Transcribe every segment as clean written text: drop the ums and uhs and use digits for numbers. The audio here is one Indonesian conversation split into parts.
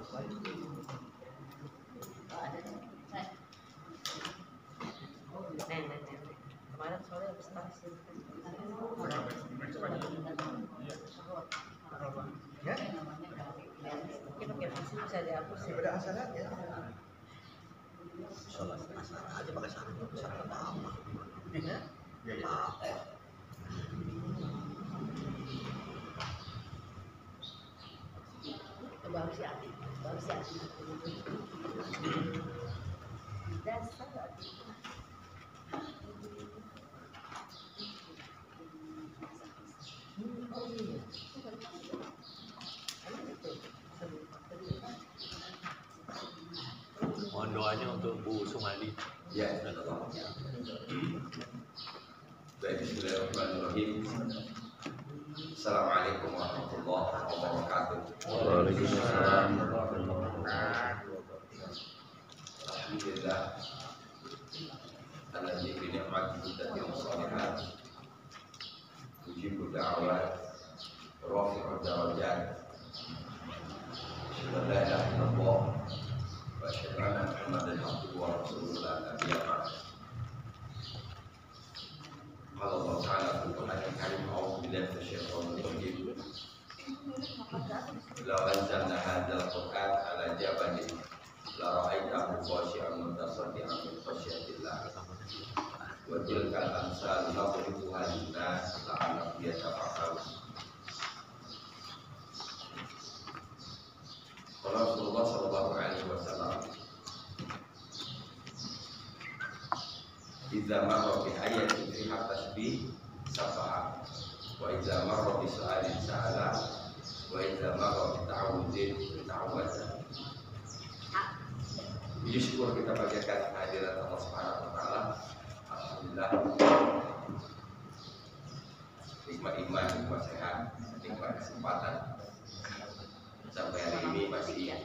Kemarin soalnya habis vaksin. Ya? Mungkin pakai vaksin bisa dihapus ya. Daripada asarat ya. Sholat asar aja pakai syarat apa? Ya. Apa? Baru si Ati. Dasar Ati. Oh iya. Mohon doanya untuk Bu Sumali. Ya. Baik, bismillahirrahmanirrahim. Assalamualaikum warahmatullahi wabarakatuh. Waalaikumsalam. Alhamdulillah. Alladzi bi ni'matihi tatimmu shalihat. Mujibu da'awat, rafi'ud darajat. Asyhadu an la ilaha illallah wa asyhadu anna Muhammadan abduhu wa rasuluhu la nabiyya ba'dahu. Qala Allah Ta'ala fil Qur'anil Karim, a'udzu billahi minasyaitonir rajim. Law anzalna hadzal Qur'an 'ala jabalin la ra'aitahu khashi'an mutasaddian min khashyatillah. Wa tilkal amsal nadribuha lin-nas la'allahum yatafakkarun. Qala Rasulullah sallallahu alaihi wasallam, idza marra bi ayatin fiha tasbih safaha, wa idza marra bi su'alin sa'ala, wa idza marra bi ta'awudzin ta'awwadza. Puji syukur kita panjatkan kehadirat Allah Subhanahu wa taala. Alhamdulillah. Nikmat iman, nikmat sehat, nikmat kesempatan sampai hari ini masih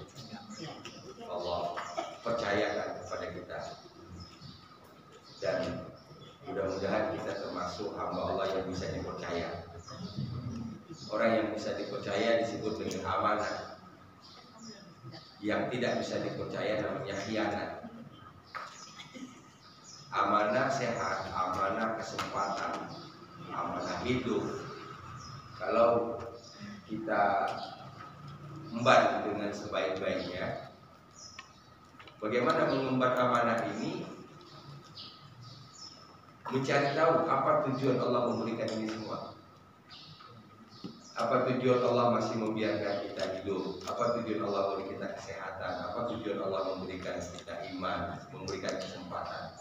Allah percayakan kepada kita, dan mudah-mudahan kita termasuk hamba Allah yang bisa dipercaya. Orang yang bisa dipercaya disebut dengan amanah. Yang tidak bisa dipercaya namanya khianat. Amanah sehat, amanah kesempatan, amanah hidup. Kalau kita emban dengan sebaik-baiknya, bagaimana mengemban amanah ini? Mencari tahu apa tujuan Allah memberikan ini semua. Apa tujuan Allah masih membiarkan kita hidup? Apa tujuan Allah memberi kita kesehatan? Apa tujuan Allah memberikan kita iman, memberikan kesempatan?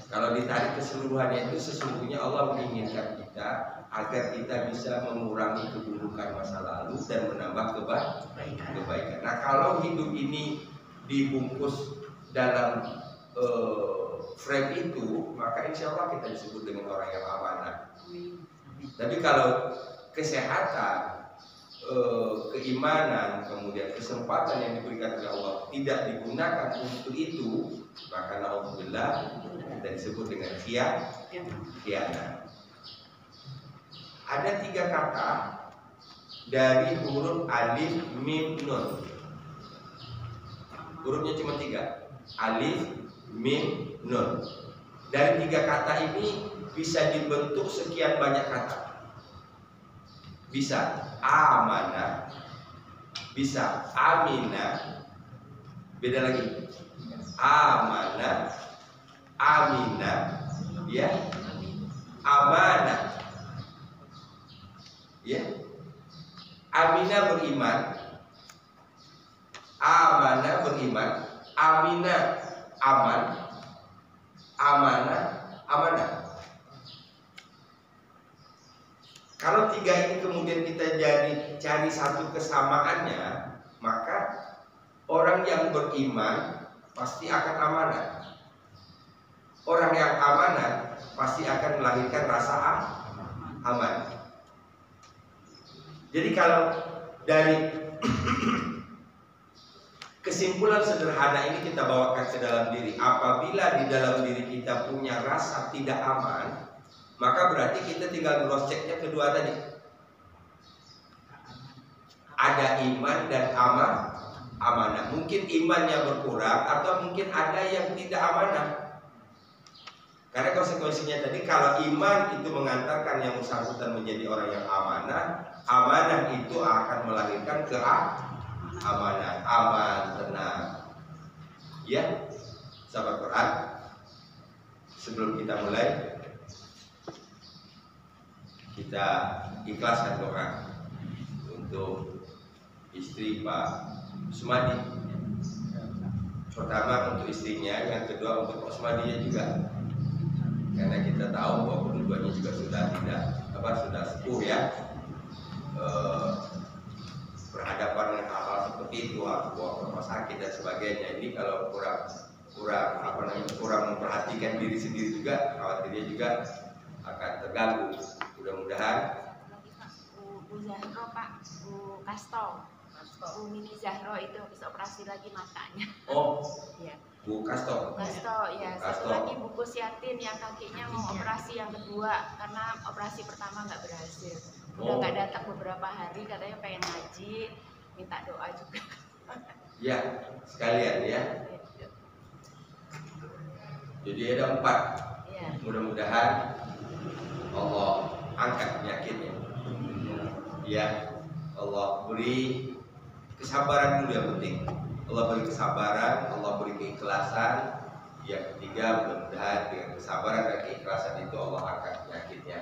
Kalau ditarik keseluruhannya itu, sesungguhnya Allah menginginkan kita agar kita bisa mengurangi keburukan masa lalu dan menambah kebaikan. Nah, kalau hidup ini dibungkus dalam frame itu, maka insya Allah kita disebut dengan orang yang amanah. Tapi kalau kesehatan, keimanan, kemudian kesempatan yang diberikan oleh Allah tidak digunakan untuk itu, maka alhamdulillah kita disebut dengan khianat. Ada 3 kata dari huruf alif, mim, nun. Hurufnya cuma 3, alif, mim, nun. Dari 3 kata ini bisa dibentuk sekian banyak kata. Bisa amanah, bisa aminah, beda lagi. Amanah, aminah, ya, amanah, ya. Aminah beriman, amanah beriman, aminah aman, amanah amanah. Kalau 3 ini kemudian kita cari satu kesamaannya, maka orang yang beriman pasti akan amanah. Orang yang amanah pasti akan melahirkan rasa aman. Jadi kalau dari kesimpulan sederhana ini kita bawakan ke dalam diri, apabila di dalam diri kita punya rasa tidak aman, maka berarti kita tinggal cross checknya kedua tadi. Ada iman dan amanah. Mungkin imannya berkurang atau mungkin ada yang tidak amanah. Karena konsekuensinya tadi kalau iman itu mengantarkan yang bersangkutan menjadi orang yang amanah, amanah itu akan melahirkan keamanan, aman, tenang. Ya, sahabat Quran. Sebelum kita mulai, kita ikhlaskan doa untuk istri Pak Sumadi. Pertama untuk istrinya, yang kedua untuk Pak Sumadinya juga. Karena kita tahu bahwa keduanya juga sudah sudah sepuh ya, berhadapan dengan hal-hal seperti itu, rumah sakit dan sebagainya. Ini kalau kurang memperhatikan diri sendiri juga, khawatirnya juga akan terganggu. Mudah-mudahan Bu Zahro Pak, Bu Kasto, Bu Mini Zahro itu habis operasi lagi matanya. Oh Ya. Bu Kasto. Bu Kasto ya, satu lagi Bu Kusyatin yang kakinya mau operasi yang kedua karena operasi pertama nggak berhasil. Udah nggak datang beberapa hari, katanya pengen ngaji, minta doa juga. Ya, sekalian ya. Jadi ada 4. Ya. Mudah-mudahan Allah angkat penyakitnya. Ya, Allah beri kesabaran dulu yang penting. Allah beri kesabaran, Allah beri keikhlasan. Yang ketiga, mudah-mudahan dengan kesabaran dan keikhlasan itu Allah angkat penyakitnya.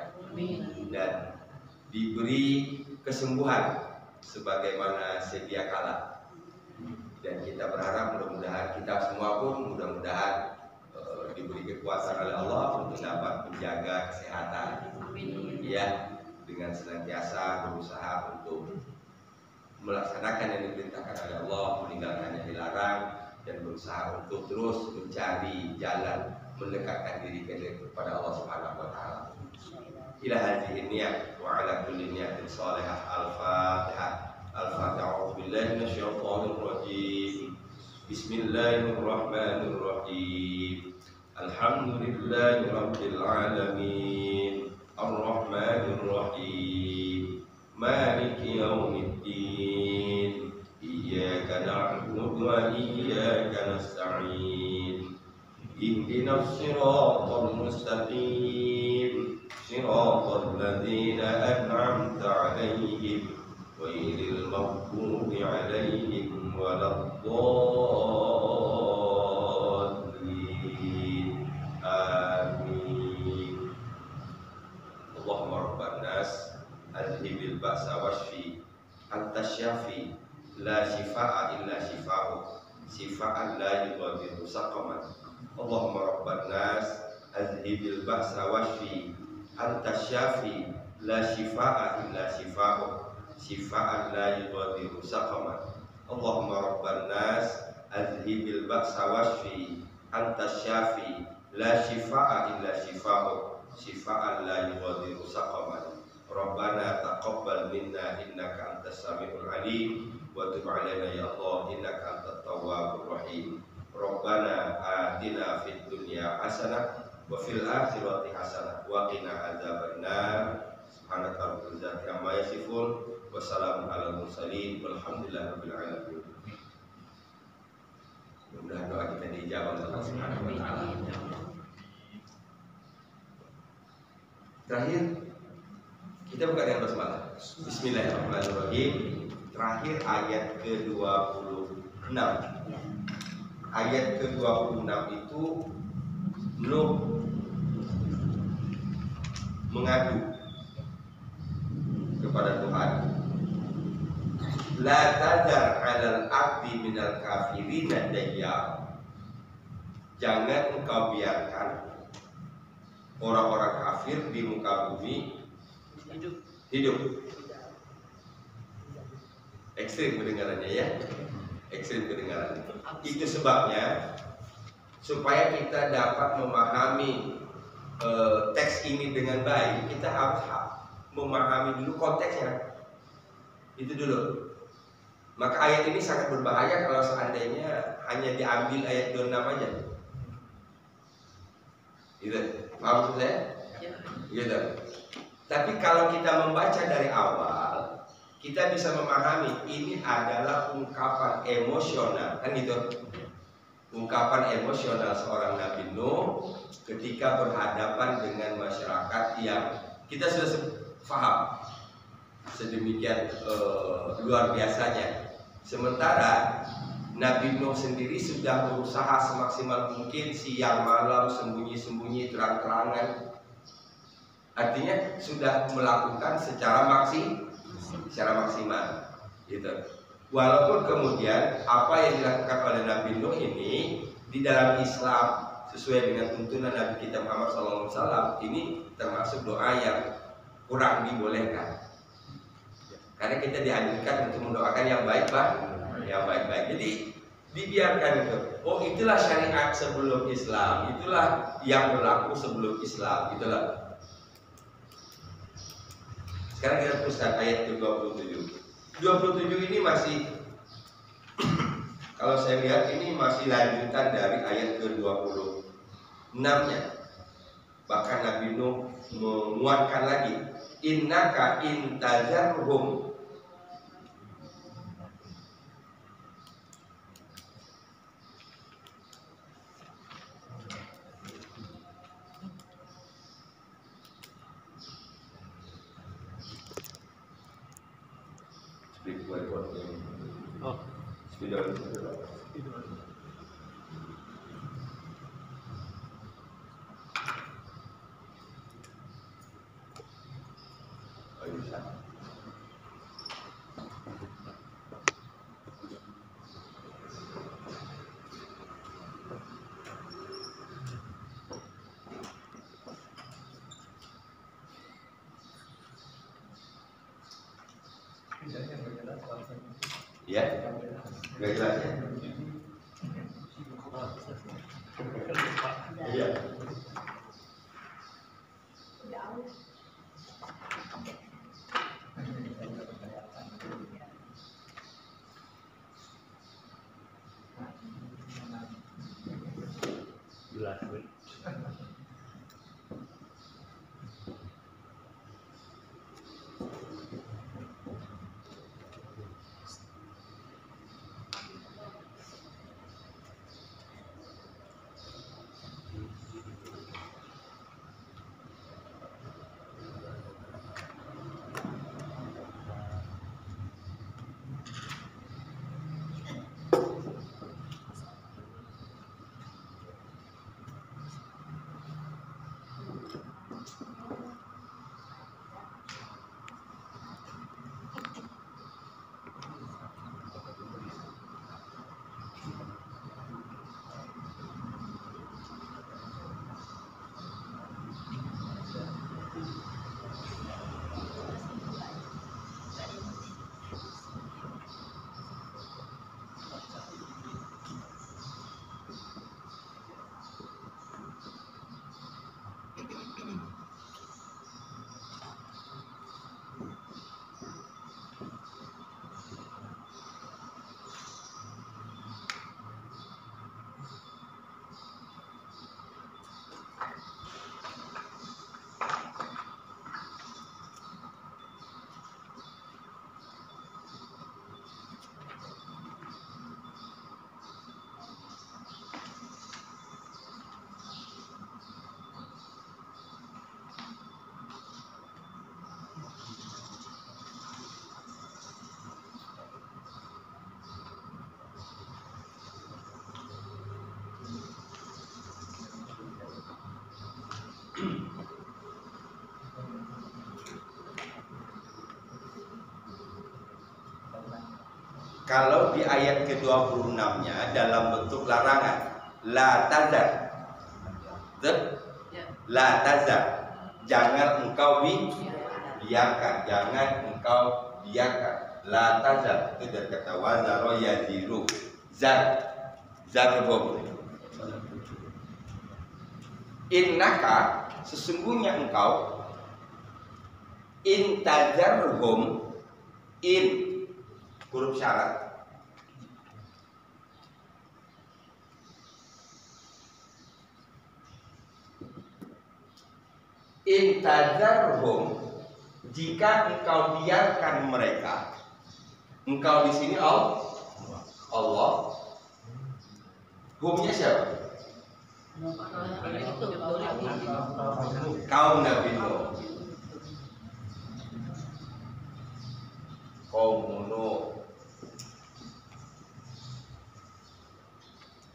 Dan diberi kesembuhan sebagaimana sedia kala. Dan kita berharap mudah-mudahan kita semua pun mudah-mudahan diberi kekuatan oleh Allah untuk dapat menjaga kesehatan. Ya, dengan senantiasa berusaha untuk melaksanakan yang diperintahkan oleh Allah, meninggalkan yang dilarang, dan berusaha untuk terus mencari jalan mendekatkan diri kepada Allah Subhanahu wa taala. Ila hadhihi niyyah wa ala kulli niyatin shalihah. Al-Fatihah. Al-Fatihah. A'udzu billahi minasyaitonir rajim. Bismillahirrahmanirrahim. Alhamdulillahi rabbil alamin. Ar-Rahmanir Rahim. Maliki yaumiddin. Iyyaka na'budu wa iyyaka nasta'in. Ihdinas siratal mustaqim. Siratal ladzina an'amta 'alaihim ghairil maghdubi 'alaihim waladdallin. Amin. Allahumma rabban nas adhibil ba'sa washfi anta syafi la shifaa'a illa shifaa'uk shifaa'an la yughadiru saqaman. Allahumma rabban nas adhibil ba'sa washfi anta syafi la shifaa'a illa shifaa'uk shifaa'an la yughadiru saqaman. Allahumma rabban nas adhibil ba'sa washfi anta syafi la shifaa'a illa shifaa'uk shifaa'an la yughadiru saqaman. Rabbana taqabbal minna innaka antas samiul alim wa tub 'alaina ya Allah innaka antat tawwabur rahim. Rabbana atina fid dunya hasanah wa fil akhirati hasanah wa qina adzabannar. Subhanaka rabbil izzati amma yasifun wa salamun alal mursalin walhamdulillahi rabbil alamin. Mudah-mudahan doa kita dijawab oleh Allah Subhanahu wa taala. Terakhir kita buka dengan basmalah. Bismillahirrahmanirrahim. Terakhir ayat ke-26. Ayat ke-26 itu Nuh mengadu kepada Tuhan. La tadar 'alal abdi minal kafirina dayyar. Jangan engkau biarkan orang-orang kafir di muka bumi hidup. Ekstrim kedengarannya ya, ekstrim kedengarannya. Itu sebabnya supaya kita dapat memahami teks ini dengan baik, kita harus memahami dulu konteksnya. Itu dulu. Maka ayat ini sangat berbahaya kalau seandainya hanya diambil ayat 26 aja. Gitu. Paham saya? Gitu. Tapi kalau kita membaca dari awal, kita bisa memahami ini adalah ungkapan emosional, kan gitu. Ungkapan emosional seorang Nabi Nuh ketika berhadapan dengan masyarakat yang kita sudah paham sedemikian luar biasanya. Sementara Nabi Nuh sendiri sudah berusaha semaksimal mungkin siang malam, sembunyi-sembunyi, terang-terangan. Artinya sudah melakukan secara maksimal, gitu. Walaupun kemudian apa yang dilakukan oleh Nabi Nuh ini di dalam Islam sesuai dengan tuntunan Nabi kita Muhammad SAW ini termasuk doa yang kurang dibolehkan. Karena kita dianjurkan untuk mendoakan yang baik-baik. Jadi dibiarkan itu. Oh, itulah syariat sebelum Islam, itulah yang berlaku sebelum Islam, itulah. Sekarang kita teruskan ayat ke-27. 27 ini masih kalau saya lihat ini masih lanjutan dari ayat ke-26-nya. Bahkan Nabi Nuh menguatkan lagi, innaka intazarhum Oh, ya, nggak jelas ya? Iya. jelas. Kalau di ayat ke-26-nya dalam bentuk larangan, la tazar, la tazar, jangan engkau biarkan, jangan engkau biarkan, la tazar, itu dari kata wazaro yaziru, zarhum. Innaka, sesungguhnya engkau, intazarhum, huruf syarat. Intazarhum, jika engkau biarkan mereka, Engkau di sini Allah. Humnya siapa? Itu Kaum Nabi Nuh. Kaum Nuh.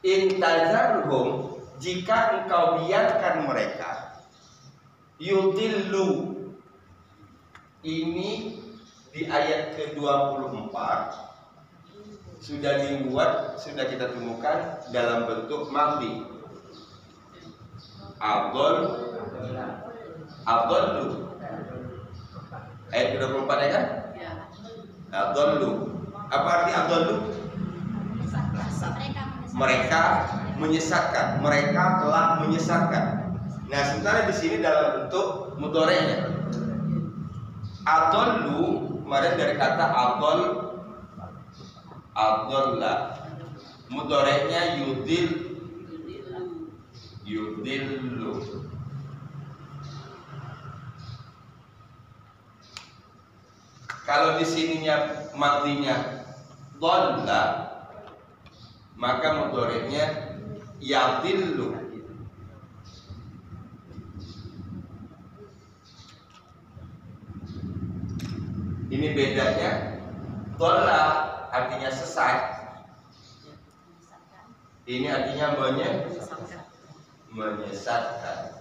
Intazarhum, jika engkau biarkan mereka, yudillu. Ini di ayat ke-24 sudah dibuat, sudah kita temukan dalam bentuk madhi. Adallu. Ayat ke-24 ya kan? Adallu. Apa arti adallu? Mereka menyesatkan. Mereka telah menyesatkan. Nah, sementara di sini dalam bentuk mudhari'nya. Adallu, kemarin dari kata adalla. Mudhari'nya yudillu. Kalau di sininya madhinya dhalla, maka mudhari'nya yadillu. Ini bedanya. Dhalla artinya sesat. Ini artinya menyesatkan.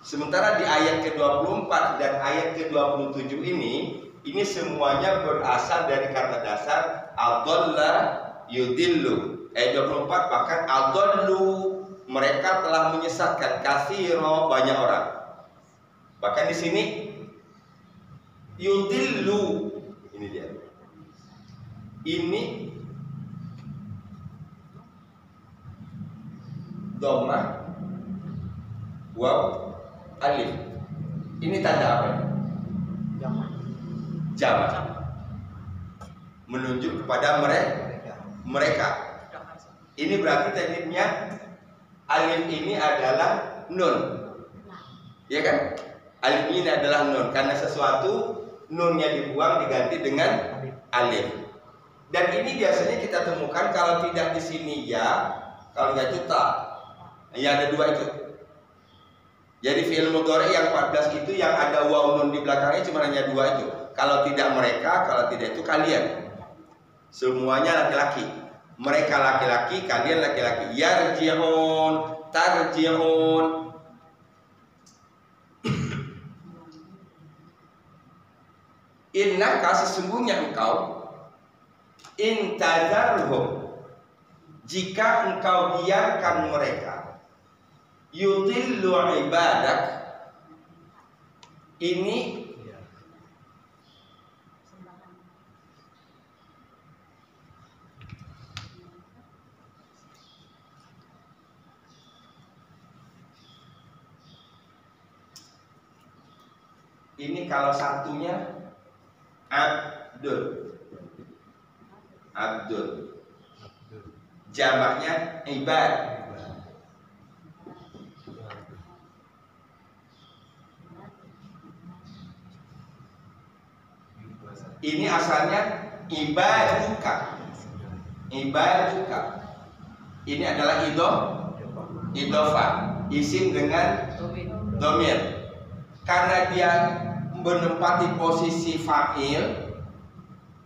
Sementara di ayat ke-24 dan ayat ke-27 ini semuanya berasal dari kata dasar adalla yudillu. Ayat 24 bahkan adallu, mereka telah menyesatkan katsira, banyak orang. Bahkan di sini yudillu, ini dia. Ini dhammah waw alif. Ini tanda apa? Jamak. Menunjuk kepada mereka. Ini berarti tekniknya alif ini adalah nun. Ya kan? Alif ini adalah nun karena sesuatu nunnya dibuang diganti dengan alif. Dan ini biasanya kita temukan kalau tidak di sini ya, kalau nggak itu ta. Ya ada dua itu. Jadi fi'il mudhari yang 14 itu yang ada waw nun di belakangnya cuma hanya dua itu. Kalau tidak mereka, kalau tidak itu kalian. Semuanya laki-laki. Mereka laki-laki, kalian laki-laki. Yarji'un, tarji'un. Innaka, sesungguhnya engkau, intazarhum, jika engkau biarkan mereka, yudillu ibadak, ini kalau satunya abdul, jamaknya ibad. Ini asalnya ibaduka. Ini adalah idhofah, isim dengan dhamir. Karena dia menempati posisi fa'il,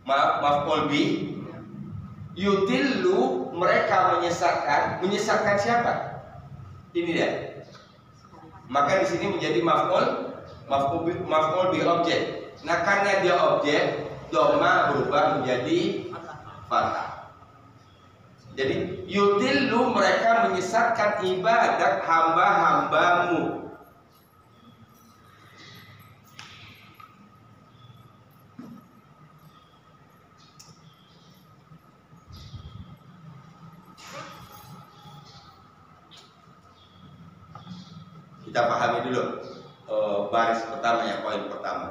maf'ul bih, yudillu, mereka menyesatkan siapa? Ini dia. Maka di sini menjadi maf'ul bih objek. Nah, karena dia objek, dhamma berubah menjadi fathah. Jadi yudillu, mereka menyesatkan ibadat hamba-hambamu. Kita pahami dulu baris pertama ya, poin pertama.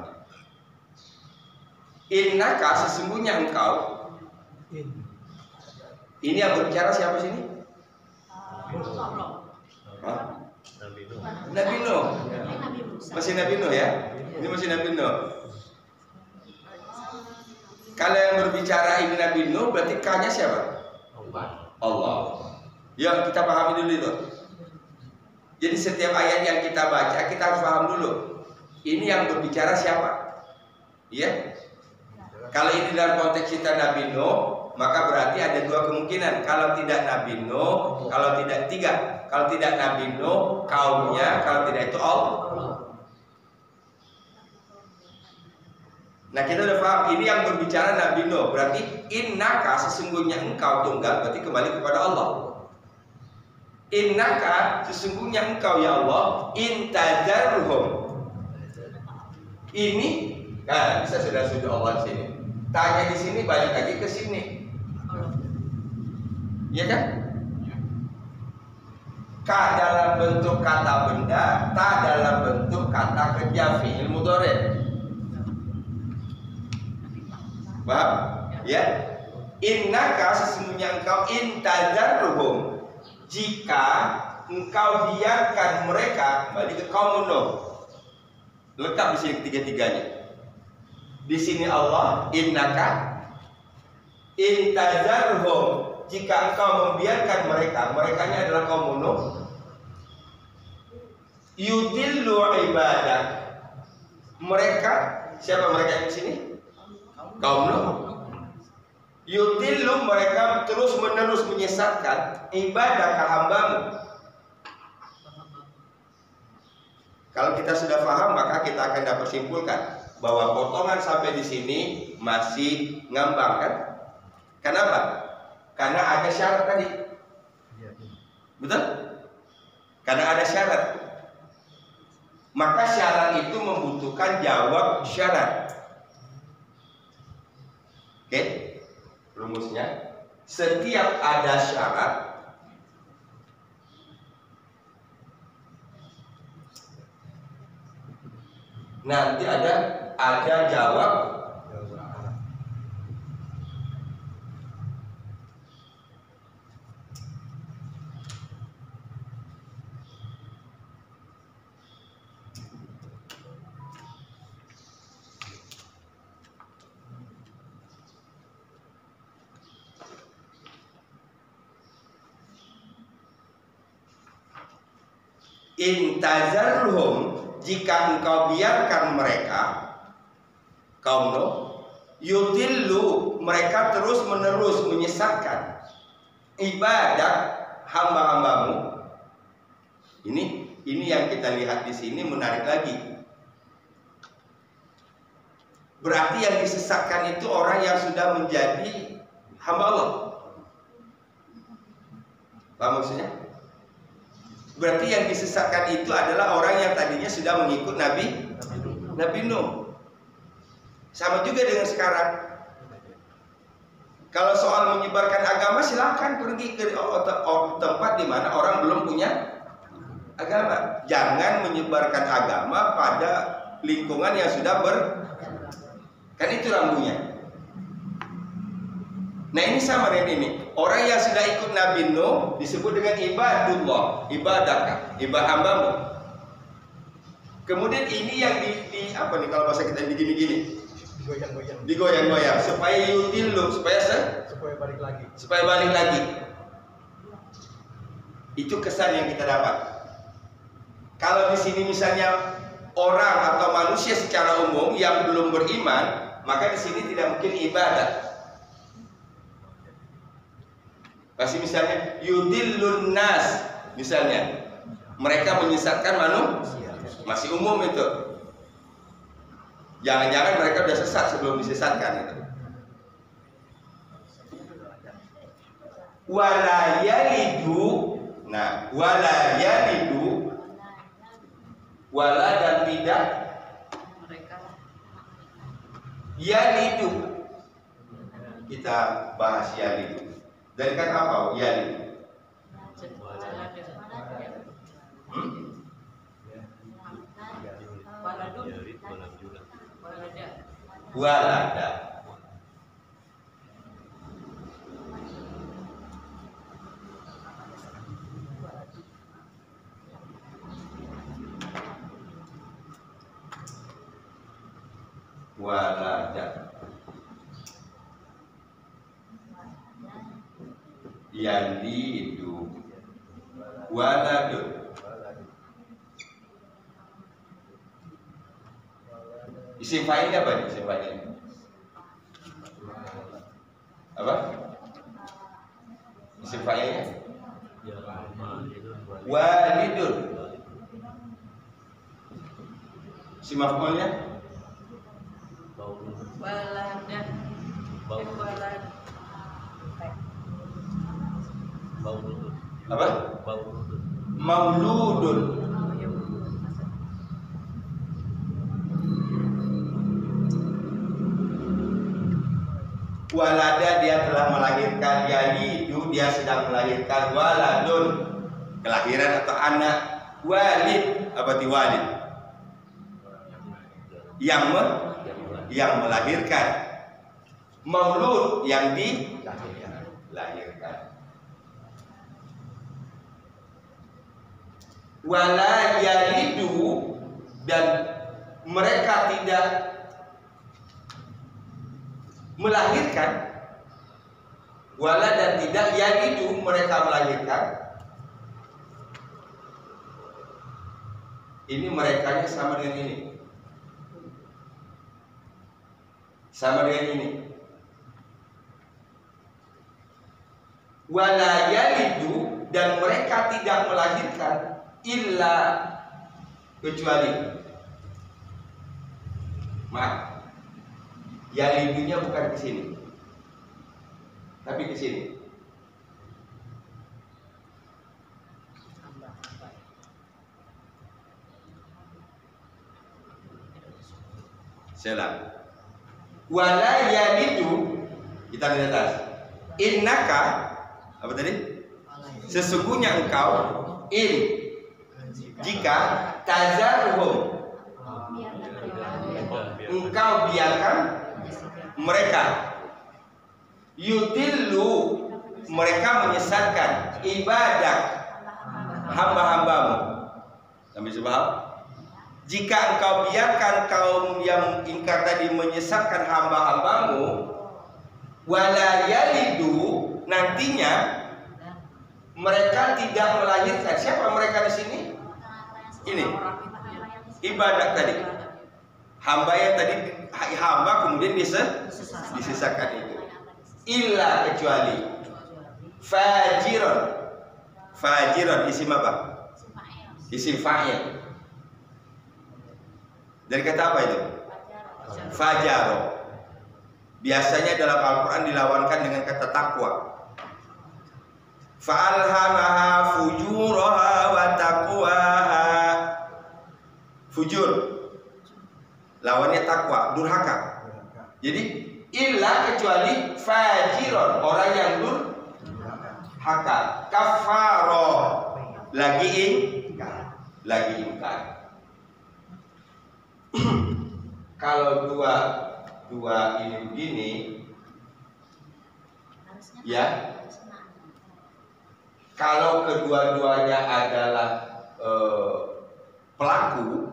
Innaka, sesungguhnya engkau. Ini yang berbicara siapa sini? Hah? Nabi Nuh. Nabi Nuh. Nabi Musa. Masih Nabi Nuh ya? Ini masih Nabi Nuh. Kalau yang berbicara ini Nabi Nuh, berarti K-nya siapa? Allah. Yang kita pahami dulu itu. Jadi setiap ayat yang kita baca, kita harus paham dulu. Ini yang berbicara siapa? Iya? Kalau ini dalam konteks kita Nabi Nuh, maka berarti ada dua kemungkinan. Kalau tidak Nabi Nuh, kalau tidak tiga. Kalau tidak Nabi Nuh, kaumnya. Kalau tidak itu Allah. Nah kita udah paham. Ini yang berbicara Nabi Nuh. Berarti innaka, sesungguhnya engkau tunggal. Berarti kembali kepada Allah. Innaka, sesungguhnya engkau ya Allah, intadarhum. Ini, nah bisa sudah Allah di sini. Tanya di sini balik lagi ke sini. Iya kan? Ka dalam bentuk kata benda, ta dalam bentuk kata kerja fi'il mudhari'. Paham? Ya. Innaka, sesungguhnya engkau, intadarhum, jika engkau biarkan mereka, kembali ke kaum Nuh. Lengkap di sini ketiga-tiganya. Di sini Allah, innaka intazarhum, jika engkau membiarkan mereka, merekanya adalah kaum Nuh, yudillu ibadah. Mereka, siapa mereka di sini? Kaum Nuh. Yudillu, mereka terus menerus menyesatkan ibadah hambamu. Kalau kita sudah paham, maka kita akan dapat simpulkan bahwa potongan sampai di sini masih ngambang kan? Kenapa? Karena ada syarat tadi. Betul? Karena ada syarat. Maka syarat itu membutuhkan jawab syarat. Oke? Rumusnya, setiap ada syarat nanti ada jawab intazarhum, jika engkau biarkan mereka, kaum Nuh, yudillu, mereka terus menerus menyesatkan ibadah hamba-hambamu. Ini yang kita lihat di sini menarik lagi. Berarti yang disesatkan itu orang yang sudah menjadi hamba Allah. Paham maksudnya? Berarti yang disesatkan itu adalah orang yang tadinya sudah mengikut Nabi Nuh. Sama juga dengan sekarang. Kalau soal menyebarkan agama, silahkan pergi ke tempat di mana orang belum punya agama. Jangan menyebarkan agama pada lingkungan yang sudah kan itu rambunya. Nah ini sama dengan ini. Orang yang sudah ikut Nabi Nuh disebut dengan ibadullah, ibadah hambamu. Kemudian ini yang di apa nih kalau bahasa kita digini-gini, digoyang-goyang supaya yudillu, supaya balik lagi. Itu kesan yang kita dapat. Kalau di sini misalnya orang atau manusia secara umum yang belum beriman, maka di sini tidak mungkin ibadah. Pasti misalnya yudillun nas, misalnya mereka menyesatkan manusia, masih umum itu. Jangan-jangan mereka sudah sesat sebelum disesatkan itu. Wala yalidu, nah wala yalidu, wala dan tidak yalidu. Kita bahas yalidu. Dari kata apa? Yalidu. Walada. walada. Yalidu waladun. Isim fa'ilnya apa nih? Isim fa'ilnya apa? Isim fa'ilnya walidun. Isim maf'ulnya Waladan. Walad. apa? Mauludun. Walada dia telah melahirkan, yalidu dia sedang melahirkan, waladun kelahiran atau anak, walid apa ti walid yang melahirkan, maulud yang dilahirkan. Wala yalidu dan mereka tidak melahirkan, wala dan tidak yalidu mereka melahirkan. Ini merekanya sama dengan ini, sama dengan ini. Wala yalidu dan mereka tidak melahirkan illa kecuali, maaf, yalidunya bukan ke sini, tapi ke sini. Selang. Wala yalidu, kita di atas. Innaka apa tadi? Sesungguhnya engkau jika tazarhum engkau biarkan mereka, yudillu mereka menyesatkan, ibadah hamba-hambamu. Sampai sebab jika engkau biarkan kaum yang ingkar tadi menyesatkan hamba-hambamu, wala yalidu nantinya mereka tidak melahirkan. Siapa mereka di sini? Ini ibadah tadi, hamba yang tadi hamba kemudian disisakan itu. Illa kecuali fajiron. Fajiron isim apa? Isim fa'il. Dari kata apa itu? Fajaro. Biasanya dalam Al-Quran dilawankan dengan kata takwa. Fa'alhamaha fujuraha wa taqwaha. Fujur lawannya takwa, durhaka. Jadi illa kecuali fajiron, orang yang durhaka. Kafaro lagi ingkar. Kalau dua ini begini, ya. Kalau kedua-duanya adalah pelaku,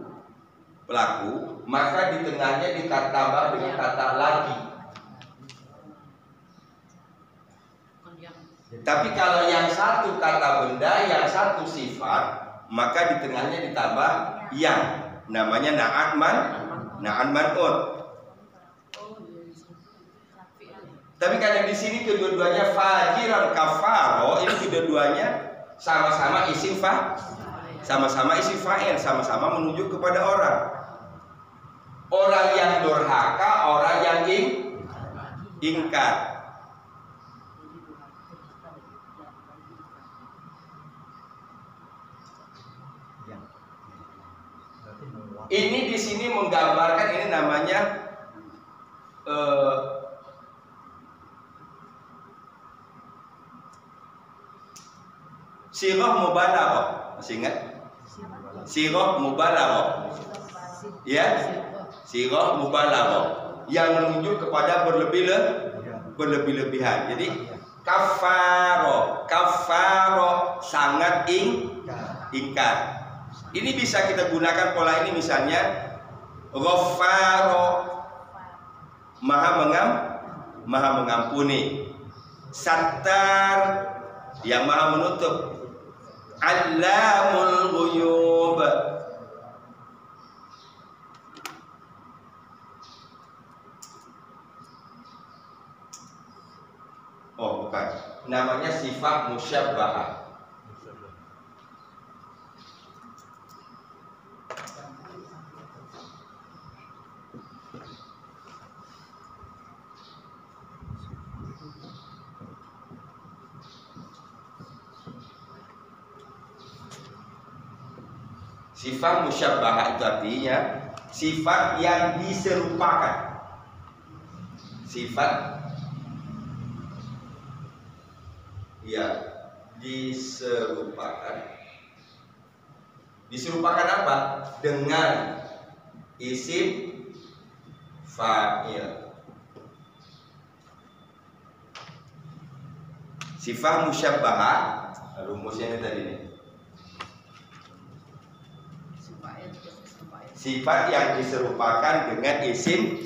maka di tengahnya ditambah dengan kata lagi. Tapi kalau yang satu kata benda, yang satu sifat, maka di tengahnya ditambah yang namanya na'at man'ut. Tapi karena di sini kedua-duanya fajiran kafaro, ini kedua-duanya sama-sama isim fa'il, sama-sama menunjuk kepada orang. Orang yang durhaka, orang yang ingkar. Ini di sini menggambarkan, ini namanya sirah mubalaghah. Masih ingat? Sirah mubalaghah. Ya, sirah mubalaghah yang menunjuk kepada berlebih-lebihan. Jadi kafaro sangat ingkar. Ini bisa kita gunakan pola ini, misalnya ghafaro maha mengampuni. Sattar, yang maha menutup. Allamul ghuyub, oh bukan, namanya sifat musyabbahah. Sifat musyabbahah itu artinya sifat yang diserupakan. Sifat yang diserupakan. Diserupakan apa? Dengan isim fa'il. Sifat musyabbahah, rumusnya ini tadi nih. Sifat yang diserupakan dengan isim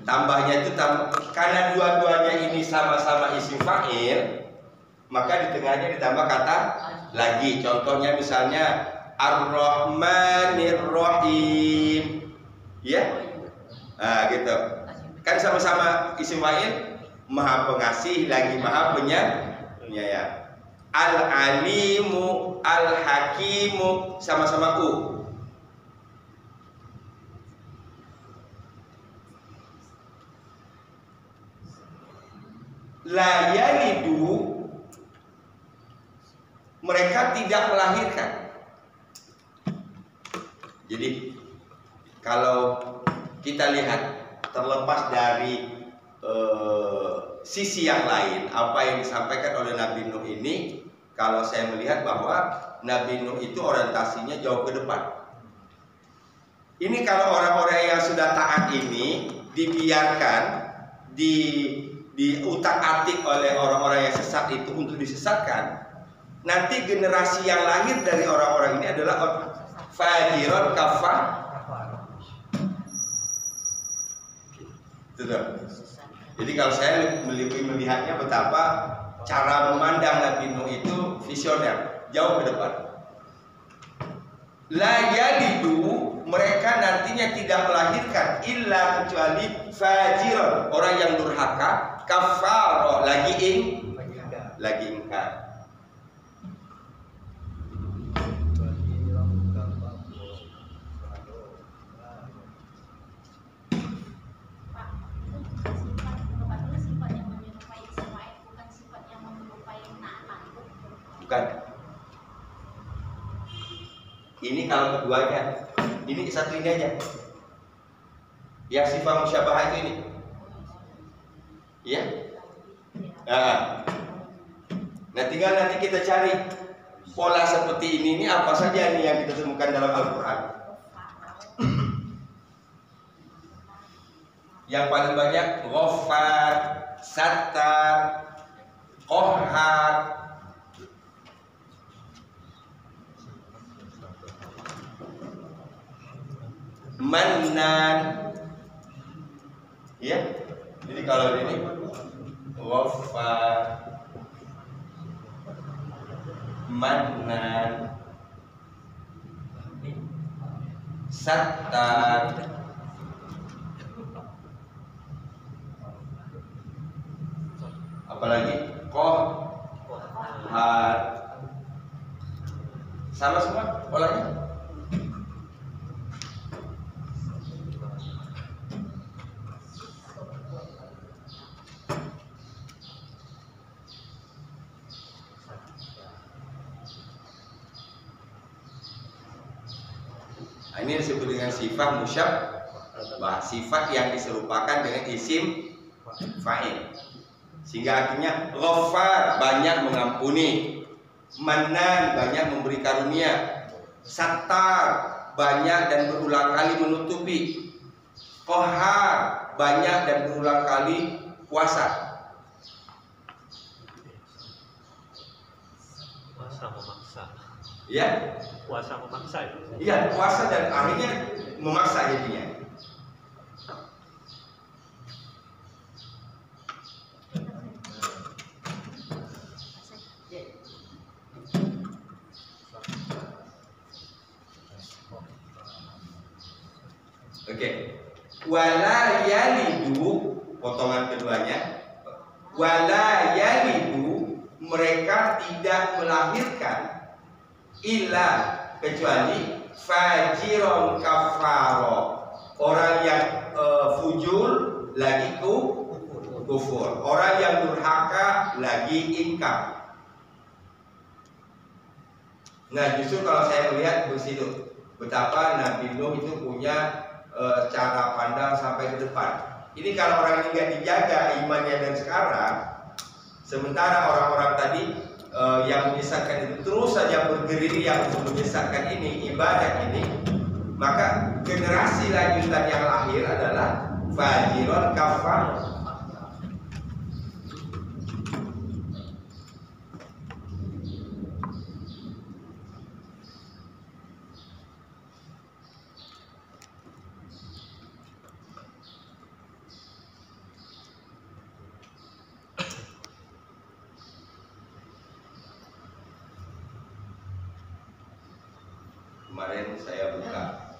tambahnya itu karena dua-duanya ini sama-sama isim fa'il, maka di tengahnya ditambah kata lagi. Contohnya misalnya Ar-Rahmanir Rahim, ya, nah gitu kan sama-sama isim fa'il, maha pengasih lagi maha penyayang. Al-alimu, al-hakimu sama-sama u. La yalidu, mereka tidak melahirkan. Jadi kalau kita lihat terlepas dari sisi yang lain, apa yang disampaikan oleh Nabi Nuh ini, kalau saya melihat bahwa Nabi Nuh itu orientasinya jauh ke depan. Ini kalau orang-orang yang sudah taat ini dibiarkan, diutak-atik oleh orang-orang yang sesat itu untuk disesatkan, nanti generasi yang lahir dari orang-orang ini adalah fajiron kafar. Jadi kalau saya melihatnya betapa cara memandang Nabi Nuh itu visioner, jauh ke depan. La yalidu, mereka nantinya tidak melahirkan illa kecuali fajiron, orang yang durhaka, kafaro, lagi ingkar. Bukan. Ini kalau keduanya, ini satu ini aja. Yang sifat musyabbahah itu ini. Ya. Nah, tinggal nanti kita cari pola seperti ini apa saja nih yang kita temukan dalam Al-Qur'an. Yang paling banyak Ghaffar, Sattar, Qahhar, Mannan, ya. Jadi kalau ini Ghaffar, Mannan, Sattar, apalagi Qahhar, sama semua polanya. Ini disebut dengan sifat musyabbah, sifat yang diserupakan dengan isim fa'il. Sehingga artinya Ghaffar, banyak mengampuni, Mannan, banyak memberi karunia, Sattar, banyak dan berulang kali menutupi, Qahhar, banyak dan berulang kali kuasa. Masa memaksa. Ya, Puasa memaksa itu. iya puasa dan akhirnya memaksa jadinya. Oke. Wala yalidu, potongan keduanya. Wala yalidu, mereka tidak melahirkan illa kecuali fajiron kafaro, orang yang fujur lagi kufur, orang yang durhaka lagi ingkar. Nah, justru kalau saya melihat begitu, betapa Nabi Nuh itu punya cara pandang sampai ke depan. Ini kalau orang ini nggak dijaga imannya dan sekarang, sementara orang-orang tadi yang menyesatkan itu terus saja bergerilya untuk menyesatkan ini, ibadah ini, maka generasi lanjutan yang lahir adalah fajiron kafar. Kemarin saya buka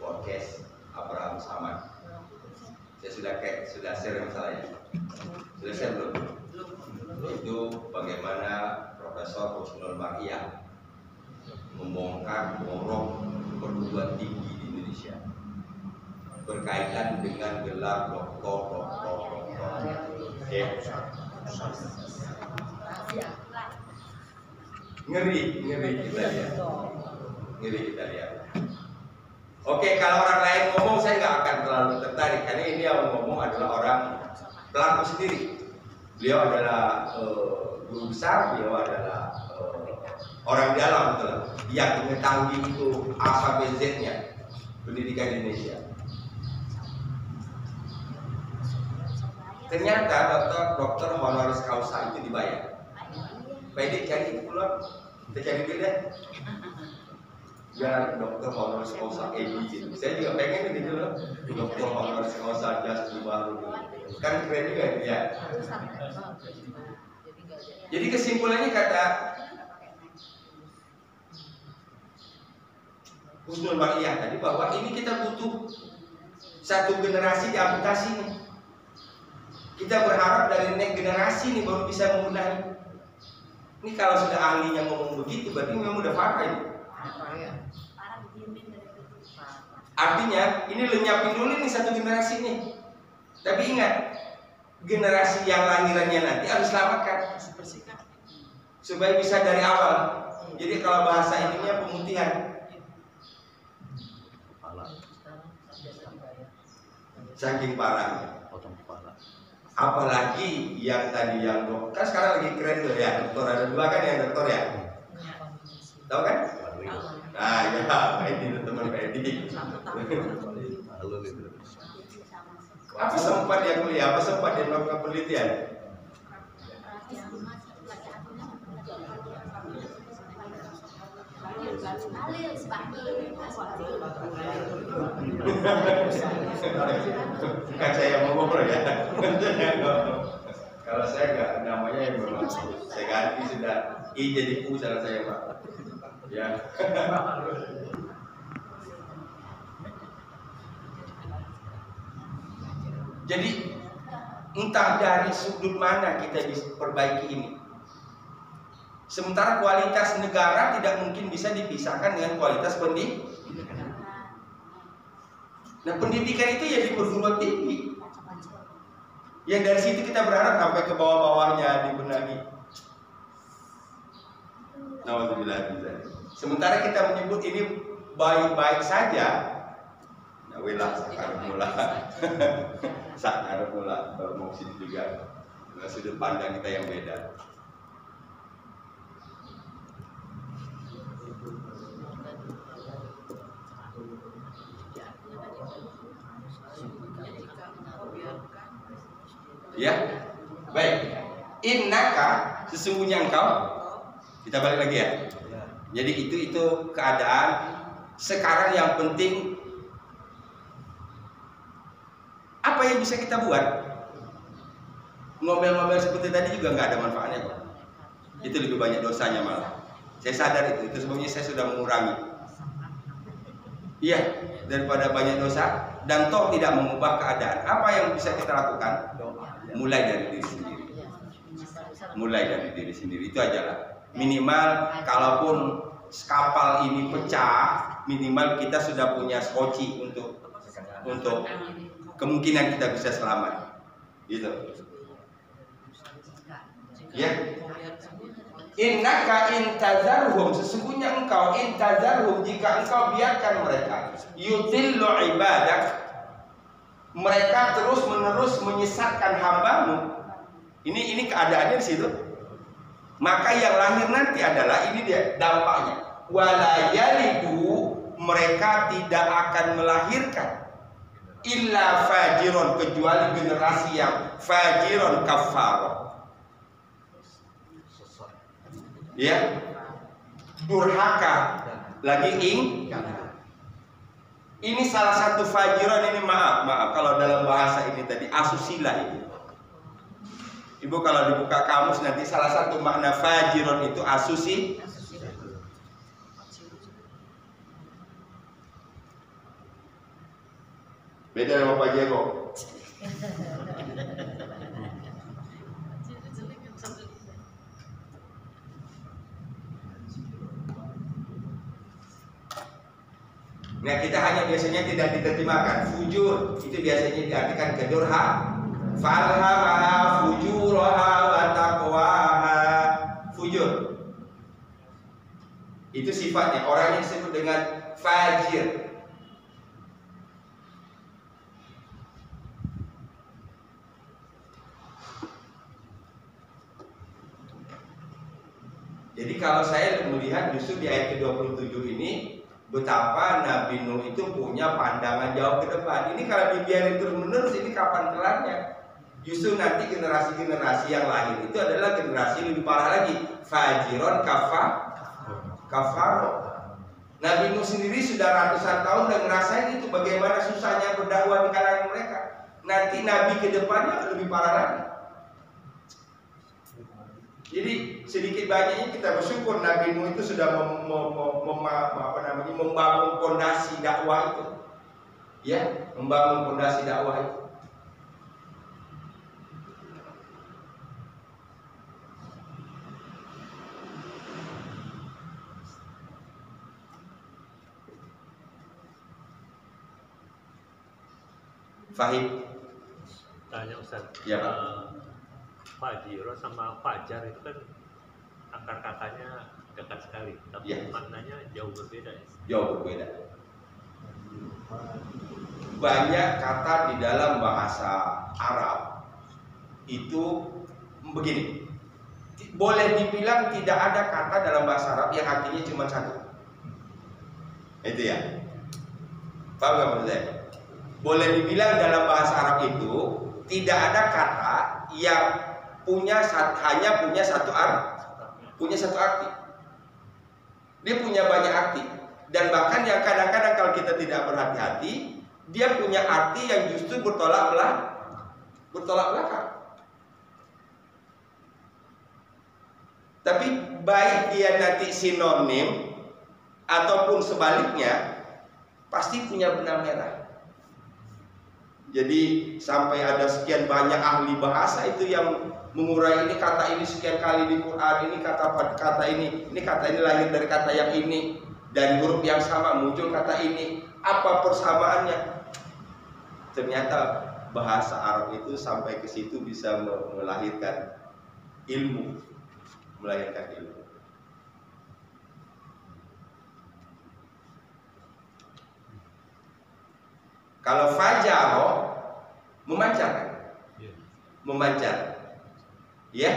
podcast Abraham Samad. Saya sudah share masalahnya. Sudah share belum? Itu bagaimana Profesor Husnul Maria membongkar borok perguruan tinggi di Indonesia berkaitan dengan gelar doktor. Ngeri kita lihat. Oke, kalau orang lain ngomong saya nggak akan terlalu tertarik karena ini yang ngomong adalah orang pelaku sendiri. Beliau adalah guru besar, beliau adalah orang dalam betul, yang mengetahui itu A sampai Z-nya pendidikan Indonesia. Ternyata dokter honoris causa itu dibayar. Baik, cari itu keluar, kita cari dulu deh. Ya, dokter honoris causa ED gitu. Saya juga pengen gitu loh, dokter honoris causa just baru. Kan keren juga ya. Jadi kesimpulannya kata Husnul Maria tadi bahwa ini kita butuh satu generasi diamputasi nih. Kita berharap dari next generasi nih baru bisa membenahi. Ini kalau sudah ahlinya ngomong begitu berarti memang udah parah ini. Artinya ini lenyapin dulu nih satu generasi nih. Tapi ingat, generasi yang lahirannya nanti harus selamatkan supaya bisa dari awal. Jadi kalau bahasa ininya pemutihan. Saking parahnya. Apalagi yang tadi yang dokter, kan sekarang lagi keren tuh ya, dokter ada dua kan yang dokter ya. Tahu kan? Nah, ya, ini teman Edi. Apa sempat dia kuliah? Apa sempat dia melakukan penelitian? Bukan saya yang ngomong ya. Kalau saya nggak, namanya yang memang saya ganti sudah I jadi U salah saya Pak. Ya. Jadi entah dari sudut mana kita bisa perbaiki ini. Sementara kualitas negara tidak mungkin bisa dipisahkan dengan kualitas pendidikan. Nah, pendidikan itu ya di perguruan tinggi. Yang dari situ kita berharap sampai ke bawah-bawahnya dibenahi. Nauzubillah. Sementara kita menyebut ini baik-baik saja. Ya wilah sakar mula bermaksud juga dengan sudut pandang kita yang beda. Ya, baik. Innaka, sesungguhnya engkau. Kita balik lagi ya. Jadi itu keadaan. Sekarang yang penting apa yang bisa kita buat? Ngomel-ngomel seperti tadi juga nggak ada manfaatnya kok. Itu lebih banyak dosanya malah. Saya sadar itu sebabnya saya sudah mengurangi. Iya, daripada banyak dosa dan toh tidak mengubah keadaan. Apa yang bisa kita lakukan? Mulai dari diri sendiri. Mulai dari diri sendiri itu aja lah. Minimal kalaupun kapal ini pecah, minimal kita sudah punya skoci untuk kemungkinan kita bisa selamat. Gitu. Ya. Innaka intazarhum, sesungguhnya engkau intazarhum, jika engkau biarkan mereka yutillu ibadak, mereka terus menerus menyesatkan hambamu. Ini keadaannya di situ. Maka yang lahir nanti adalah ini dia dampaknya. Wala yalidu, mereka tidak akan melahirkan illa fajiron, kecuali generasi yang fajiron kafar. Ya, durhaka lagi ini salah satu fajiran. Ini maaf kalau dalam bahasa ini tadi asusila itu. Ibu kalau dibuka kamus nanti salah satu makna fajiran itu asusi. Beda sama Pak Jeko. Nah, kita hanya biasanya tidak diterjemahkan fujur, itu biasanya diartikan kedurha. Falhamaha fujuraha wa taqwaha. Fujur itu sifatnya, orang yang disebut dengan fajir. Jadi kalau saya melihat justru di ayat ke-27 ini, betapa Nabi Nuh itu punya pandangan jauh ke depan. Ini kalau dibiarin terus-menerus, ini kapan kelarnya? Justru nanti generasi-generasi yang lahir itu adalah generasi lebih parah lagi. Fajiron kafaro. Nabi Nuh sendiri sudah ratusan tahun dan ngerasain itu bagaimana susahnya berdakwah di kalangan mereka. Nanti Nabi ke depannya lebih parah lagi. Jadi sedikit banyaknya kita bersyukur Nabi Nuh itu sudah membangun fondasi dakwah itu, ya, membangun fondasi dakwah itu. Fahim? Tanya Ustaz. Ya Pak. Fajiro sama fajar itu kan akar katanya dekat sekali, tapi ya, maknanya jauh berbeda ya? Jauh berbeda. Banyak kata di dalam bahasa Arab itu begini. Boleh dibilang tidak ada kata dalam bahasa Arab yang artinya cuma satu. Itu ya. Paham nggak maksud saya? Boleh dibilang dalam bahasa Arab itu tidak ada kata yang hanya punya satu arti. Dia punya banyak arti. Dan bahkan yang kadang-kadang kalau kita tidak berhati-hati, dia punya arti yang justru bertolak belakang. Tapi baik dia nanti sinonim ataupun sebaliknya, pasti punya benang merah. Jadi sampai ada sekian banyak ahli bahasa itu yang mengurai ini kata ini sekian kali di Quran, ini kata ini lahir dari kata yang ini, dari huruf yang sama muncul kata ini. Apa persamaannya? Ternyata bahasa Arab itu sampai ke situ bisa melahirkan ilmu, Kalau fajaro memancar, ya,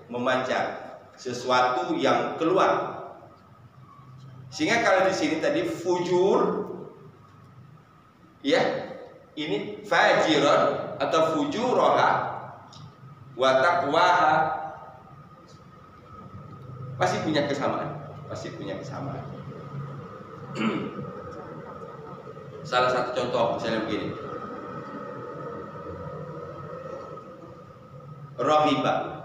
memancar sesuatu yang keluar. Sehingga kalau di sini tadi fujur, ya, ini fajiron atau fujuroha wa taqwaha, pasti punya kesamaan. pasti punya kesamaan. Salah satu contoh misalnya begini. Raghiba.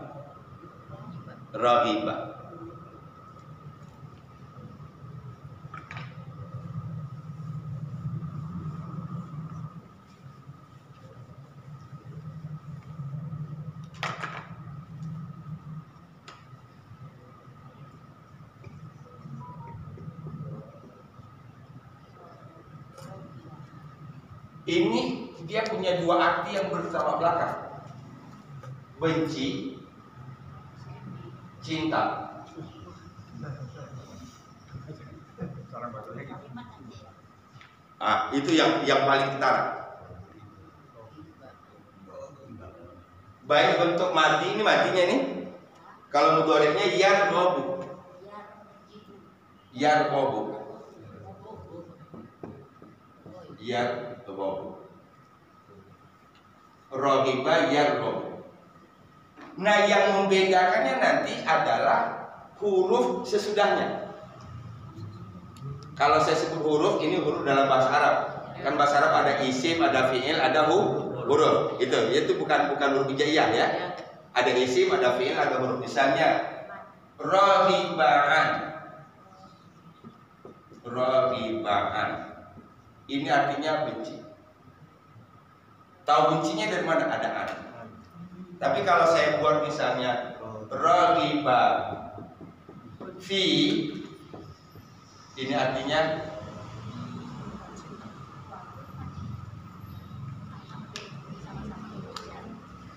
Ini dia punya dua arti yang bertolak belakang. Benci, cinta. Itu yang paling ketara. Baik bentuk mati, ini matinya nih. Kalau mudhari'nya yarghabu. Raghiba yarghabu. Nah, yang membedakannya nanti adalah huruf sesudahnya. Kalau saya sebut huruf, ini huruf dalam bahasa Arab. Kan bahasa Arab ada isim, ada fi'il, ada huruf. Itu bukan huruf hijaiyah ya. Ada isim, ada fi'il, ada huruf. Misalnya raghibaan. Ini artinya benci. Tahu bencinya dari mana? Ada an. Tapi kalau saya buat misalnya raghiba fi, ini artinya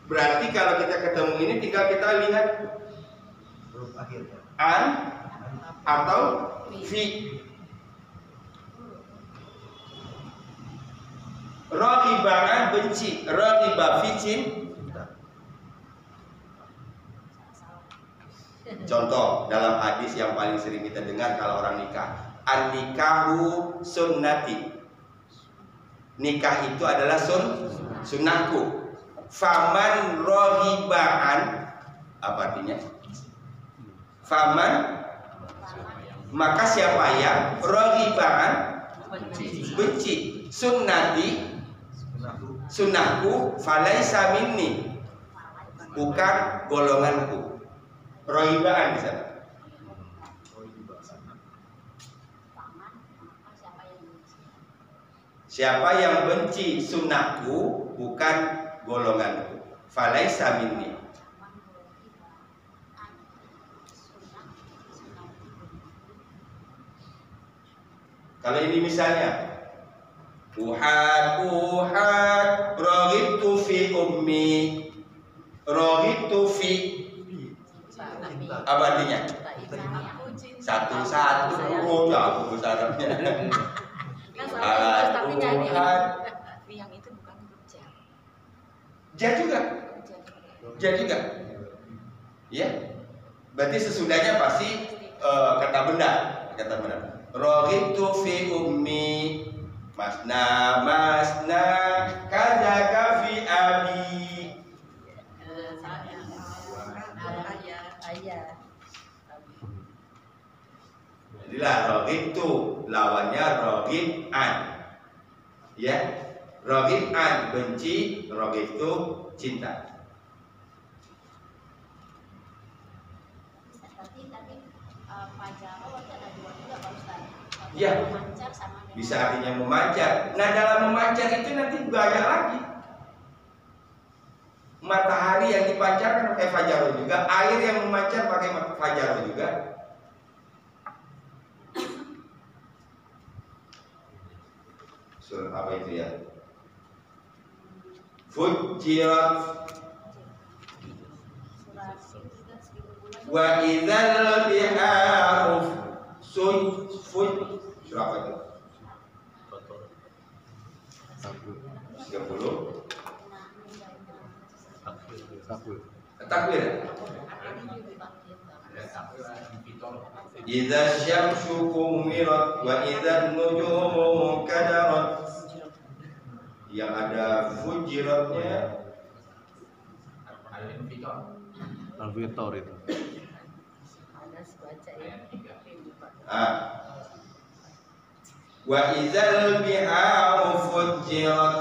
berarti kalau kita ketemu ini tinggal kita lihat an atau fi. Raghibaan benci, raghiba fi cinta. Contoh dalam hadis yang paling sering kita dengar kalau orang nikah, an-nikahu sunnati. Nikah itu adalah sunnahku. Faman raghibaan, apa artinya? Faman, maka siapa yang raghibaan benci sunnati, sunnahku, falaisa minni, bukan golonganku. Rohibaan di sana. Siapa yang benci sunnahku, bukan golonganku. Falaisa minni. Kalau ini misalnya Uhad, raghibtu fi ummi, raghibtu fi, apa artinya? Satu-satu, jauh besarnya. Yang itu bukan huruf ja. Ja juga. Ya. Berarti sesudahnya pasti kata benda. Raghibtu fi ummi. Masna kadzaka fi abi. Ayah. Jadilah raghibtu lawannya raghiban. Ya. Raghiban benci, raghibtu cinta. Ya, bisa artinya memancar. Nah, dalam memancar itu nanti banyak lagi. Matahari yang dipancarkan pakai fajaru juga, air yang memancar pakai fajaru juga. Surat apa itu ya? Fujirat wa idzal biharu surah apa itu? 30 takbir. Idza syamsu kumirat wa idza nujumu kadarat. Yang ada fujiratnya Al-Fitor itu. Mas baca ya. Wa idzal biharu fujjirat,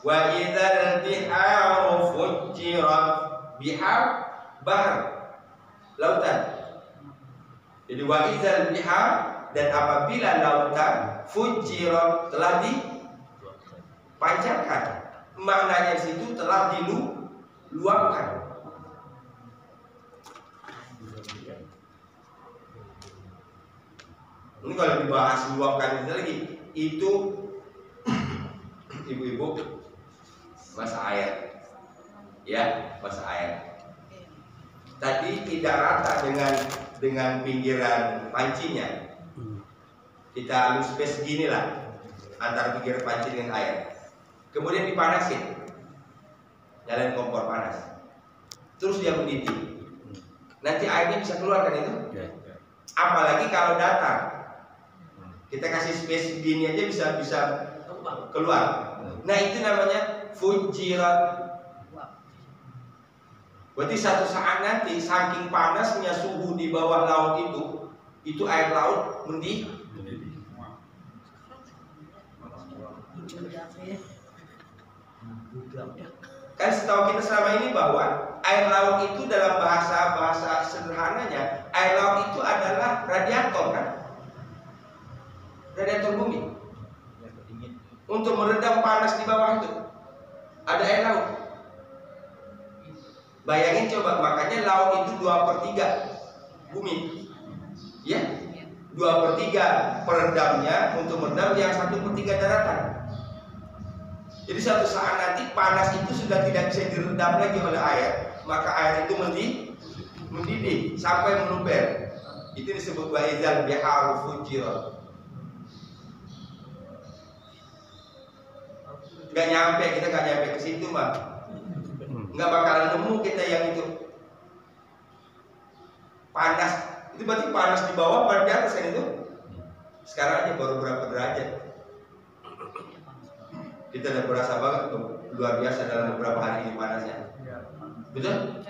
wa idzal biharu fujjirat. Bihar, bahar, lautan. Jadi wa idzal bihar, dan apabila lautan fujjirat, telah dipancarkan, maknanya situ telah diluapkan. Ini kalau dibahas luapkan itu lagi, itu ibu-ibu masak air, ya, masak air. Tadi tidak rata dengan pinggiran pancinya. Kita halus space gini lah antara pinggiran panci dengan air. Kemudian dipanasin, nyalain kompor panas. Terus dia mendidih. Nanti airnya bisa keluar kan itu? Apalagi kalau datar. Kita kasih space gini aja bisa keluar. Nah itu namanya fujirat. Berarti satu saat nanti saking panasnya suhu di bawah laut itu air laut mendidih. Kan setahu kita selama ini bahwa air laut itu dalam bahasa sederhananya, air laut itu adalah radiator kan? Radiator bumi untuk meredam panas di bawah itu ada air laut. Bayangin coba, makanya laut itu 2/3 bumi, ya, 2/3 peredamnya untuk meredam yang 1/3 daratan. Jadi suatu saat nanti panas itu sudah tidak bisa diredam lagi oleh air, maka air itu mendidih sampai meluber. Itu disebut wa idzal biharu fujirat. Gak nyampe, kita gak nyampe ke situ mah. Nggak bakalan nemu kita yang itu panas. Itu berarti panas di bawah, panas di atas kan itu. Sekarang aja baru berapa derajat. Kita udah berasa banget tuh, luar biasa dalam beberapa hari ini panasnya. Betul?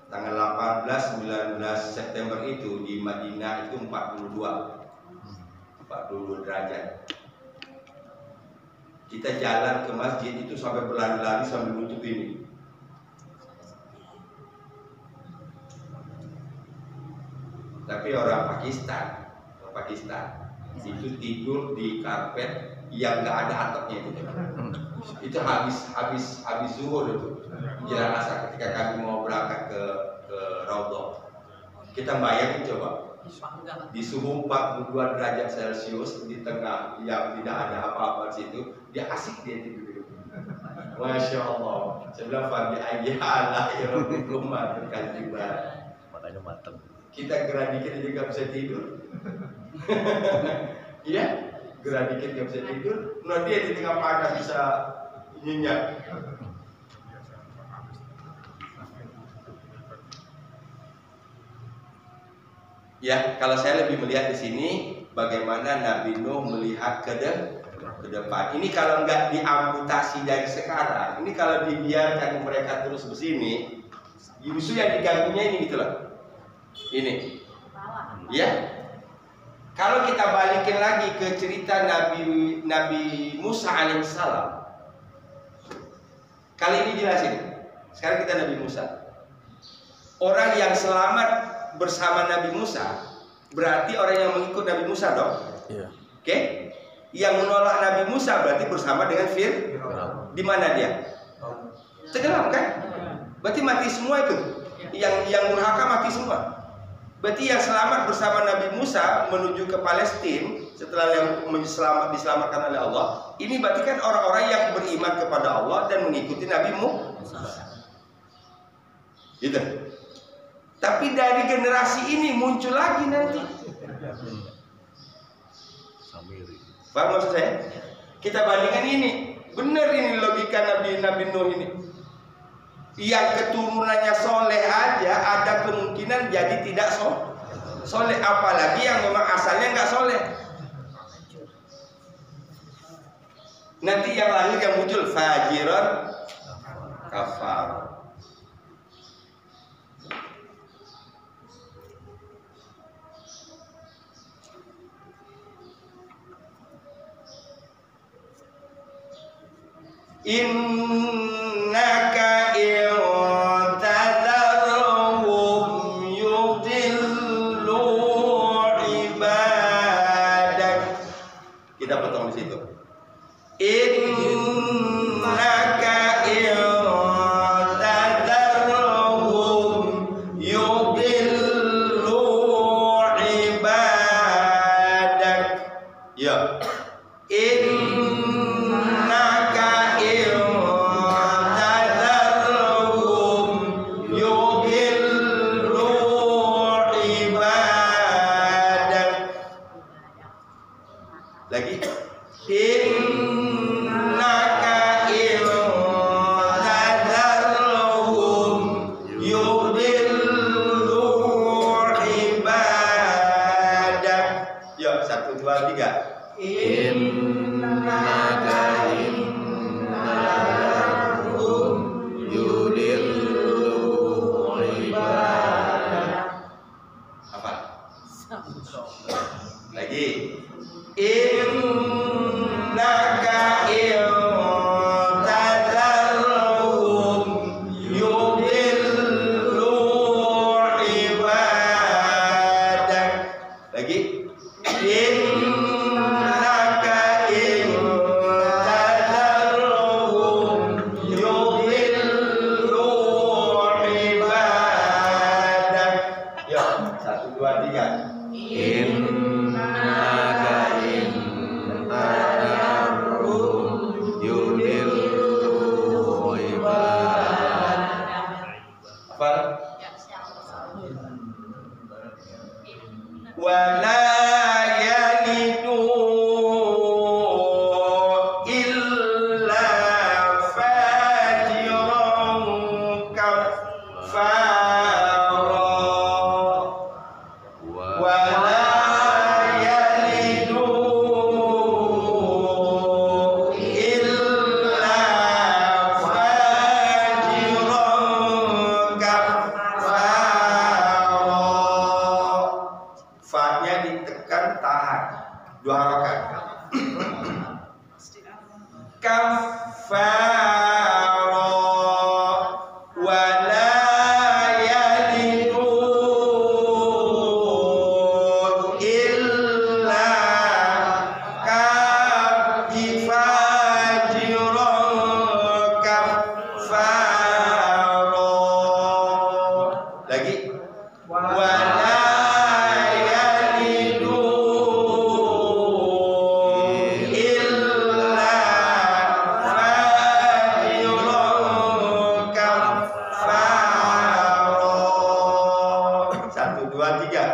Tanggal 18-19 September itu di Madinah itu 42 derajat. Kita jalan ke masjid itu sampai berlari-lari sambil nutup ini. Tapi orang Pakistan itu tidur di karpet yang nggak ada atapnya itu. Itu habis zuhur itu menjelang asar ketika kami mau berangkat ke Raudhah. Kita bayangin coba di suhu 42 derajat Celcius di tengah yang tidak ada apa-apa di situ, dia asik dia tidur. Masya Allah. Saya bilang Fabi ayyalah ya rabbikum berkajiban. Makanya matang. Kita gerak dikit aja nggak bisa tidur. Iya, gerak dikit nggak bisa tidur. Nah dia di tengah panas bisa nyenyak. Ya, kalau saya lebih melihat di sini bagaimana Nabi Nuh melihat ke depan. Ini kalau nggak diamputasi dari sekarang, ini kalau dibiarkan mereka terus begini, justru yang diganggunya ini gitu loh. Ini, ya. Kalau kita balikin lagi ke cerita Nabi Musa alaihissalam, kali ini jelasin. Sekarang kita Nabi Musa. Orang yang selamat bersama Nabi Musa berarti orang yang mengikut Nabi Musa dong. Yeah. Oke? Yang menolak Nabi Musa berarti bersama dengan Fir'aun. Di mana dia? Tenggelam kan? Berarti mati semua itu. Yang durhaka mati semua. Berarti yang selamat bersama Nabi Musa menuju ke Palestina setelah yang diselamatkan oleh Allah, ini berarti kan orang-orang yang beriman kepada Allah dan mengikuti Nabi Musa. Gitu. Tapi dari generasi ini muncul lagi nanti. Paham maksud saya? Kita bandingkan ini. Benar ini logika Nabi Nuh ini. Yang keturunannya soleh aja ada kemungkinan jadi tidak soleh. Apalagi yang memang asalnya nggak soleh. Nanti yang lahir yang muncul fajiron kafar. Innaka i'tadharhum yudillu ibadak. Kita potong di situ. Innaka i'tadharhum yudillu ibadak. Ya. Innaka i'tadharhum yudillu ibadak. Lagi. Innaka i'tadharhum yudillu ibadak. Ya, 1, 2, 3. Innaka yudillu ibadak. Apa? Lagi. Innaka i'tadharhum yudillu ibadak. Lagi. Innaka i'tadharhum yudillu ibadak. Ya, 1, 2, 3. Innaka i'tadharhum yudillu ibadak. Apa? Wala yalidu illa fajiran kafara. Wala yalidu illa fajiran kafara. Fa-nya ditekan tahan. 2 harokat. Kafara. Wala yalidu illa fajiran kafara. Lagi. Wala yalidu illa fajiran kafara. 1, 2, 3.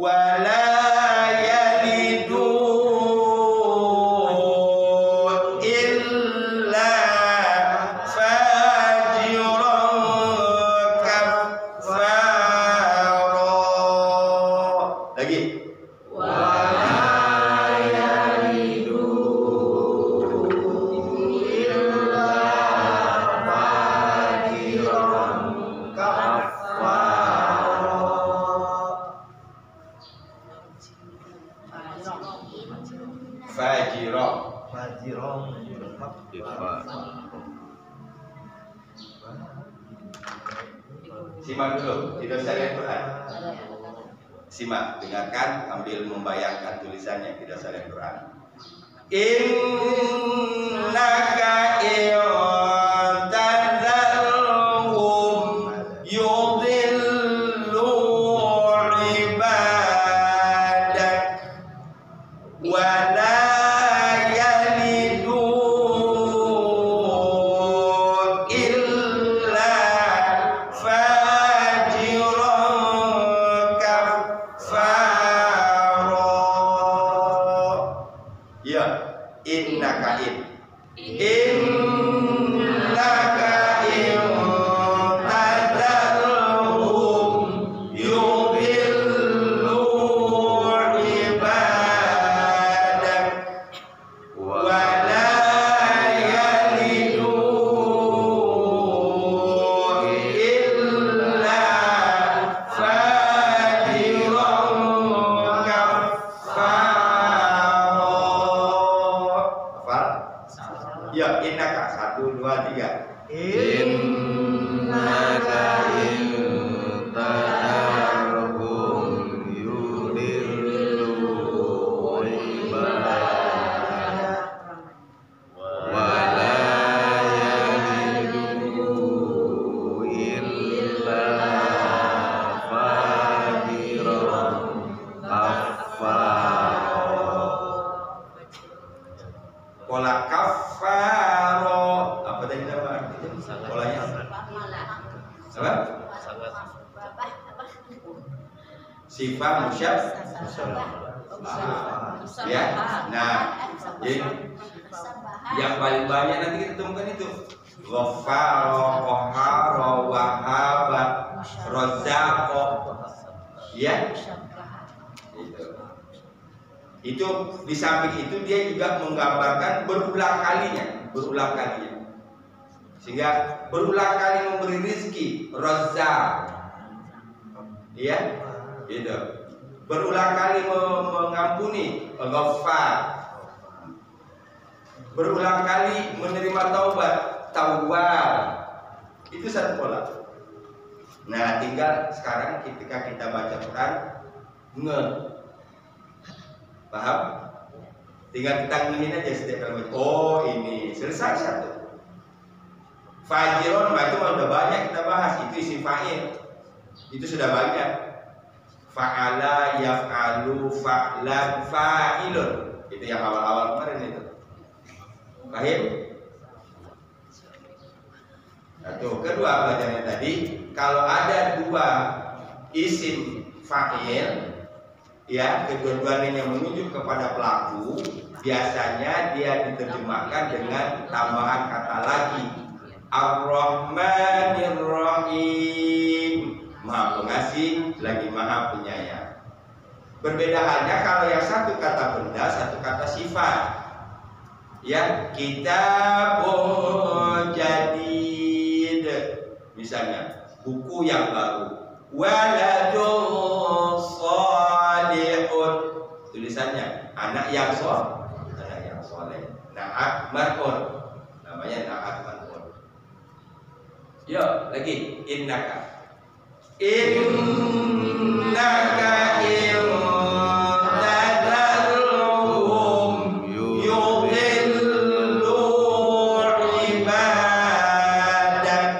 Wala yalidu illa fajiran kafara. Lagi. Fajiran. Simak dulu, tidak saya Quran. Simak, dengarkan, ambil membayangkan tulisannya, tidak saya Quran. Innaka i'tadharhum yudillu ibadak. Wala yalidu illa fajiran kafara. Ya, innaka in Innaka intadarhum yudillu ibadah wa la yalidu illa fajiran kafara. Pola kafaro apa tadi nama artinya? Polanya apa? Sifat musyabbah. Ya. Nah, jadi yang paling banyak nanti kita temukan itu Ghafaro, Qaharo, Wahaba, Razzaqo. Ya. Itu di samping itu dia juga menggambarkan berulang kalinya. Sehingga berulang kali memberi rizki, Razzaq. Ya, gitu. Berulang kali mengampuni, Ghaffar. Berulang kali menerima taubat, Tawwab. Itu satu pola. Nah, tinggal sekarang ketika kita baca Quran, paham? Tinggal kita nginin aja setiap kali. Oh, ini selesai satu. Fajiron, itu udah banyak kita bahas. Itu isim fa'il. Itu sudah banyak. Fa'ala, yaf'alu, fa'lan, fa'ilun. Itu yang awal-awal kemarin itu. Paham? Nah, kedua pelajaran tadi, kalau ada dua isim fa'il, ya, kedua-duanya yang menunjuk kepada pelaku, biasanya dia diterjemahkan dengan tambahan kata lagi. Ar-Rahmanir Rahim, Maha Pengasih lagi Maha Penyayang. Berbeda halnya kalau yang satu kata benda, satu kata sifat. Ya, kitabun jadid, misalnya buku yang baru. Waladun salihun, tulisannya anak yang soleh. Na'at mar'un, namanya na'at mar'un. Yo, lagi innaka intadarhum yudillu ibadak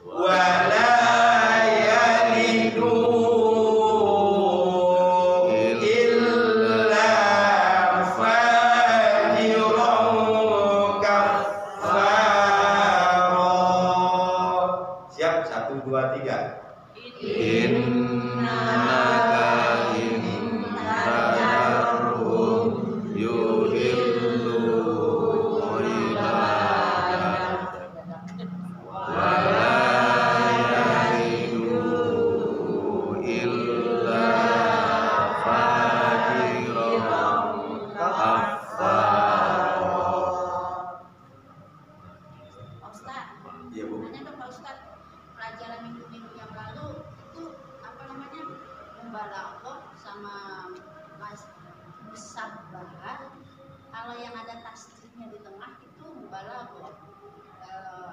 wa la yalidu illa fajiran kafara. Siap, 1, 2, 3. Innaka intadarhum yudillu ibadah wa la yalidu illa fajiran kafara. Ustaz, Iya, Bu. nanya dong Pak Ustaz, pelajaran minggu-minggu yang lalu itu apa namanya, mubalaghah sama musabbah. Kalau yang ada tasdidnya di tengah itu mubalaghah.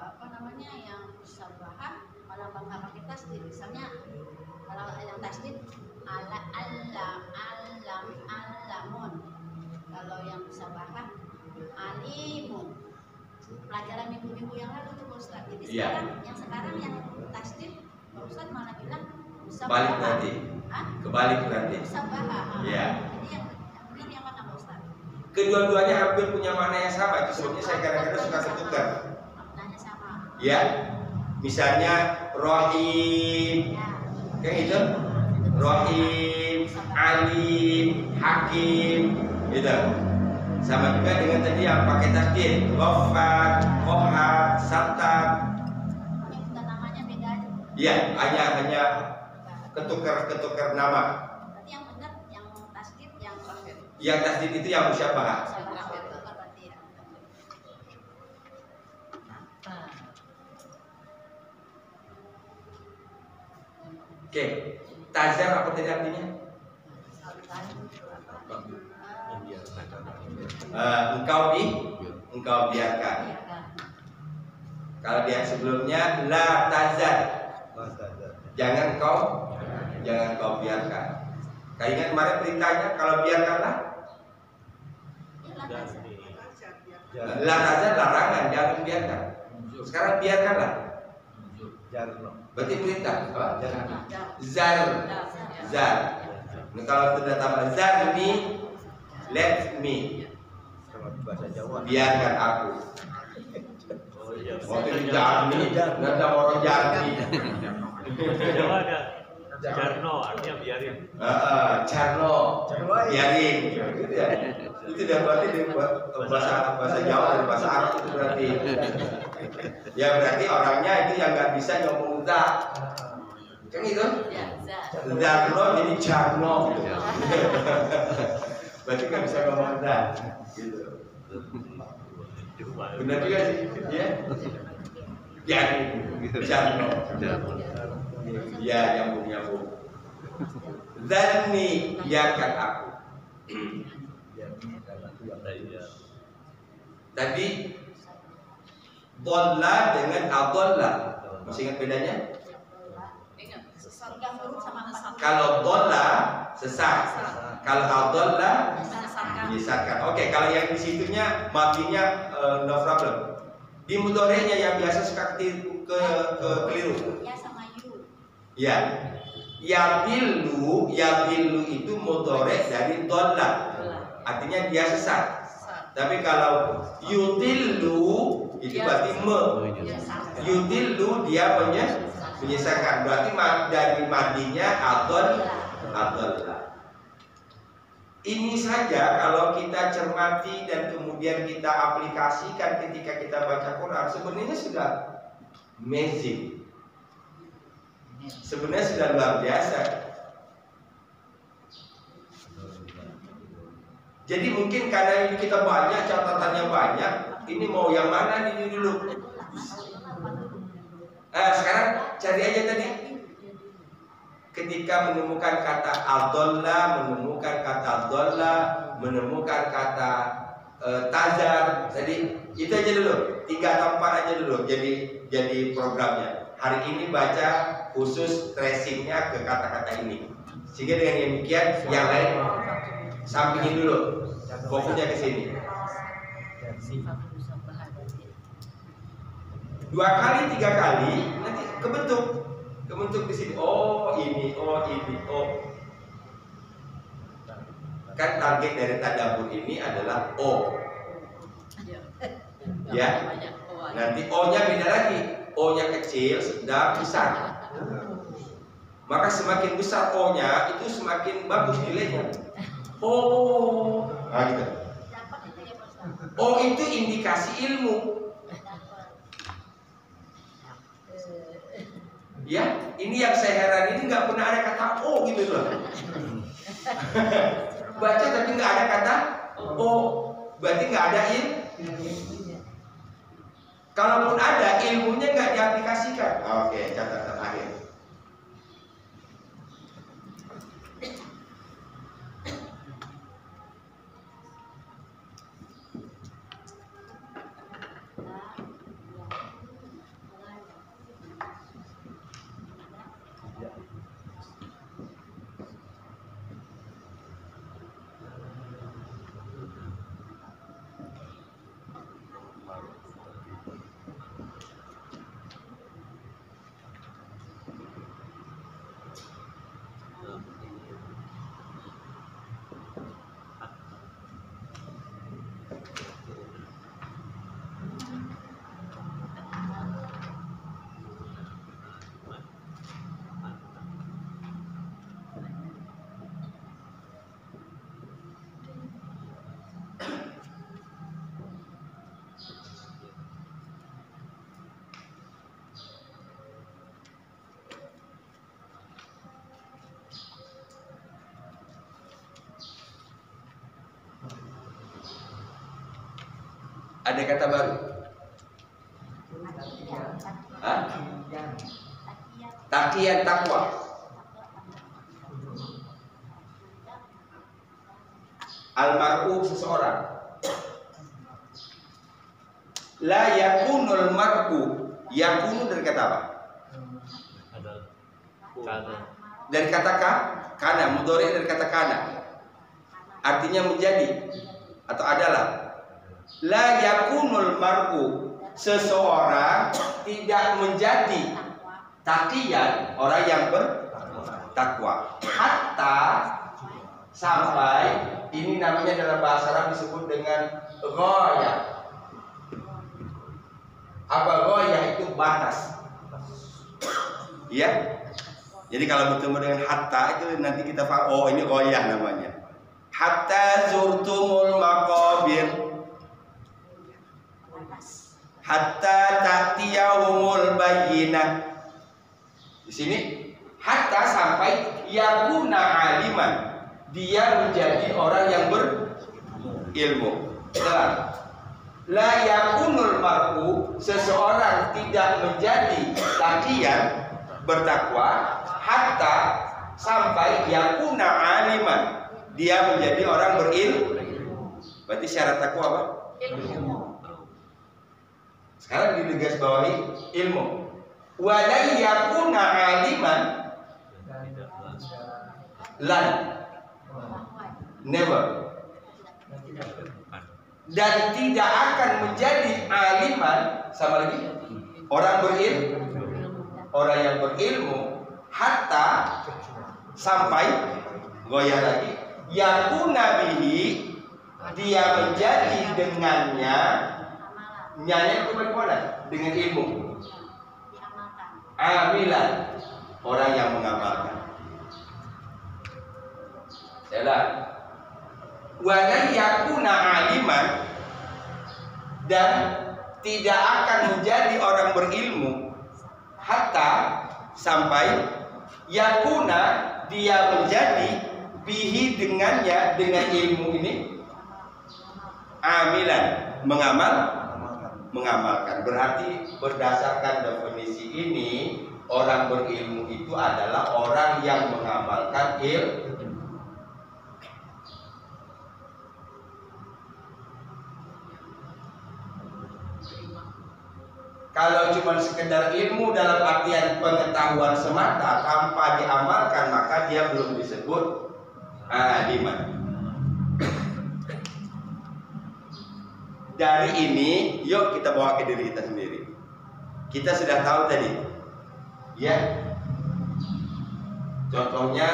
Apa namanya, yang musabbah malah bangga pakai tasdid. Misalnya kalau yang tasdid alamun. Kalau yang musabbah alimun. Pelajaran minggu-minggu yang lalu tuh Pak Ustaz. Jadi Iya. sekarang yang tasdid Pak Ustaz malah bilang musabbah. Balik berarti. Hah? Kebalik berarti. Musabbah. Iya. Jadi yang benar yang mana Pak Ustaz? Kedua-duanya hampir punya makna yang sama. Itu sebabnya saya kadang-kadang suka ketukar. Maknanya sama. Ya, misalnya Rohim, Ya. kayak gitu. Rohim, Alim, Hakim, gitu. Sama juga dengan tadi yang pakai tasdid, Ghaffar, Qahar, Sattar. Dan namanya beda aja. Iya, hanya ketukar nama. Berarti yang benar yang tasdid yang terakhir. Yang tasdid itu yang musyabbah. Berarti ya. Oke, tazar apa tadi artinya? Membiarkan. Engkau biarkan. Kalau di ayat sebelumnya la tazar, jangan kau biarkan. Kau ingat kemarin perintahnya kalau biarkanlah. La tazar larangan, jangan biarkan. Sekarang biarkanlah. Berarti perintah apa? Zar. Nah, kalau sudah tambah zar me, let me. Biarkan aku. Oh iya. Waktu itu Jarni, ada orang Jarni. Jawa ada Jarno, artinya biarin. Jarno, biarin. Gitu ya. Itu dia berarti dibuat bahasa Jawa dan bahasa Arab itu berarti. Ya berarti orangnya itu yang nggak bisa ngomong za. Kan itu? Jarno jadi Jarno. Gitu. Berarti nggak bisa ngomong za. Gitu. Benar juga sih, ya. Jarno. Ya, nyambung. Dzanni, biarkan aku. Tadi dhalla dengan adalla. Masih ingat bedanya? Kalau dhalla sesat. Kalau adalla disesatkan. Oke, kalau yang di situnya matinya no problem. Di mudhari'nya yang biasa suka keliru. Ya sama you. Ya. Yadillu itu mudhari' dari dhalla. Artinya dia sesat. Tapi kalau yudillu itu berarti yudillu dia menyesatkan. Berarti dari madinya adalla. Ini saja kalau kita cermati dan kemudian kita aplikasikan ketika kita baca Quran, sebenarnya sudah amazing. Sebenarnya sudah luar biasa. Jadi mungkin karena ini kita banyak, catatannya banyak, ini mau yang mana ini dulu. Sekarang cari aja tadi. Ketika menemukan kata adalla, menemukan kata tazar, tadi itu aja dulu, 3 atau 4 aja dulu. Jadi programnya. Hari ini baca khusus tracingnya ke kata-kata ini. Sehingga dengan demikian yang lain sampingin dulu, fokusnya ke sini. 2 kali, 3 kali, nanti kebentuk di sini. Oh ini. Kan target dari tadabbur ini adalah O. Ya. Nanti O-nya beda lagi. O-nya kecil, sedang, besar. Maka semakin besar O-nya itu semakin bagus nilainya. Oh, nah gitu. O itu indikasi ilmu. Ya, ini yang saya heran, ini nggak pernah ada kata O gitu loh. Baca tapi nggak ada kata O, berarti nggak ada ilmu. Kalaupun ada, ilmunya nggak diaplikasikan. Oke, catatan akhir. Ada kata baru? Taqiyan, takwa. Almarhum seseorang. La yakunul mar'u. Yakunu dari kata apa? Ada kana. Dari kata kana, mudhari dari kata kana. Artinya menjadi atau adalah. La yakunul mar'u. Seseorang tidak menjadi taqiyan, orang yang bertakwa. Hatta sampai, ini namanya dalam bahasa Arab disebut dengan ghayah. Apa ghayah? Itu batas. Ya. Jadi kalau bertemu dengan hatta itu nanti kita paham, oh ini ghayah namanya. Hatta zurtumul maqabir. Hatta ta'tiyahumul bayyinah. Di sini hatta sampai yakuna aliman, dia menjadi orang yang berilmu. Setelah la yakunul mar'u, seseorang tidak menjadi taqiyan, bertakwa, hatta sampai yakuna aliman, dia menjadi orang berilmu. Berarti syarat takwa apa? Ilmu. Sekarang digarisbawahi ilmu. Wa la yakuna aliman lan never, dan tidak akan menjadi aliman, sama lagi orang berilmu, orang yang berilmu, hatta sampai goyah lagi yakuna bihi, dia menjadi dengannya, nyanya itu bagaimana? Dengan ilmu. Amilan, orang yang mengamalkan. Jalan. Wa yakuna aliman, dan tidak akan menjadi orang berilmu hatta sampai yakuna, dia menjadi bihi dengannya, dengan ilmu ini, amilan, mengamalkan. Berarti berdasarkan definisi ini, orang berilmu itu adalah orang yang mengamalkan ilmu. Kalau cuma sekedar ilmu dalam artian pengetahuan semata tanpa diamalkan, maka dia belum disebut aliman. Dari ini, yuk kita bawa ke diri kita sendiri. Kita sudah tahu tadi, ya. Contohnya,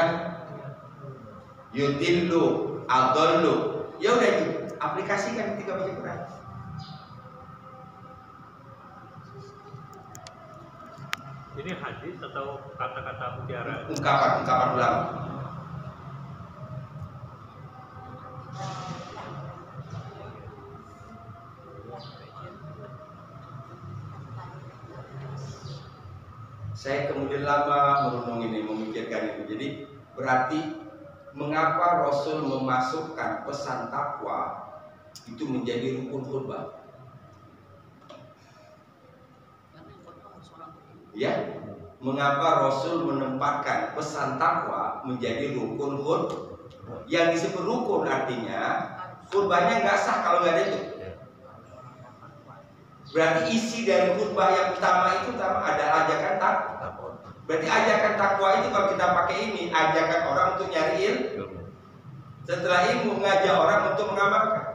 yudillu, adollu. Ya udah itu, aplikasikan ketika baca Quran. Ini hadis atau kata-kata mutiara? Ungkapan ulama. Saya kemudian lama merenung ini, memikirkan ini. Jadi berarti mengapa Rasul memasukkan pesan takwa itu menjadi rukun khutbah? Ya, mengapa Rasul menempatkan pesan takwa menjadi rukun khutbah? Yang disebut rukun artinya khutbahnya nggak sah kalau nggak ada itu. Berarti isi dari khutbah yang utama itu ada ajakan takwa. Berarti ajakan takwa itu kalau kita pakai ini, ajakan orang untuk nyari ilmu. Setelah ilmu, ngajak orang untuk mengamalkan.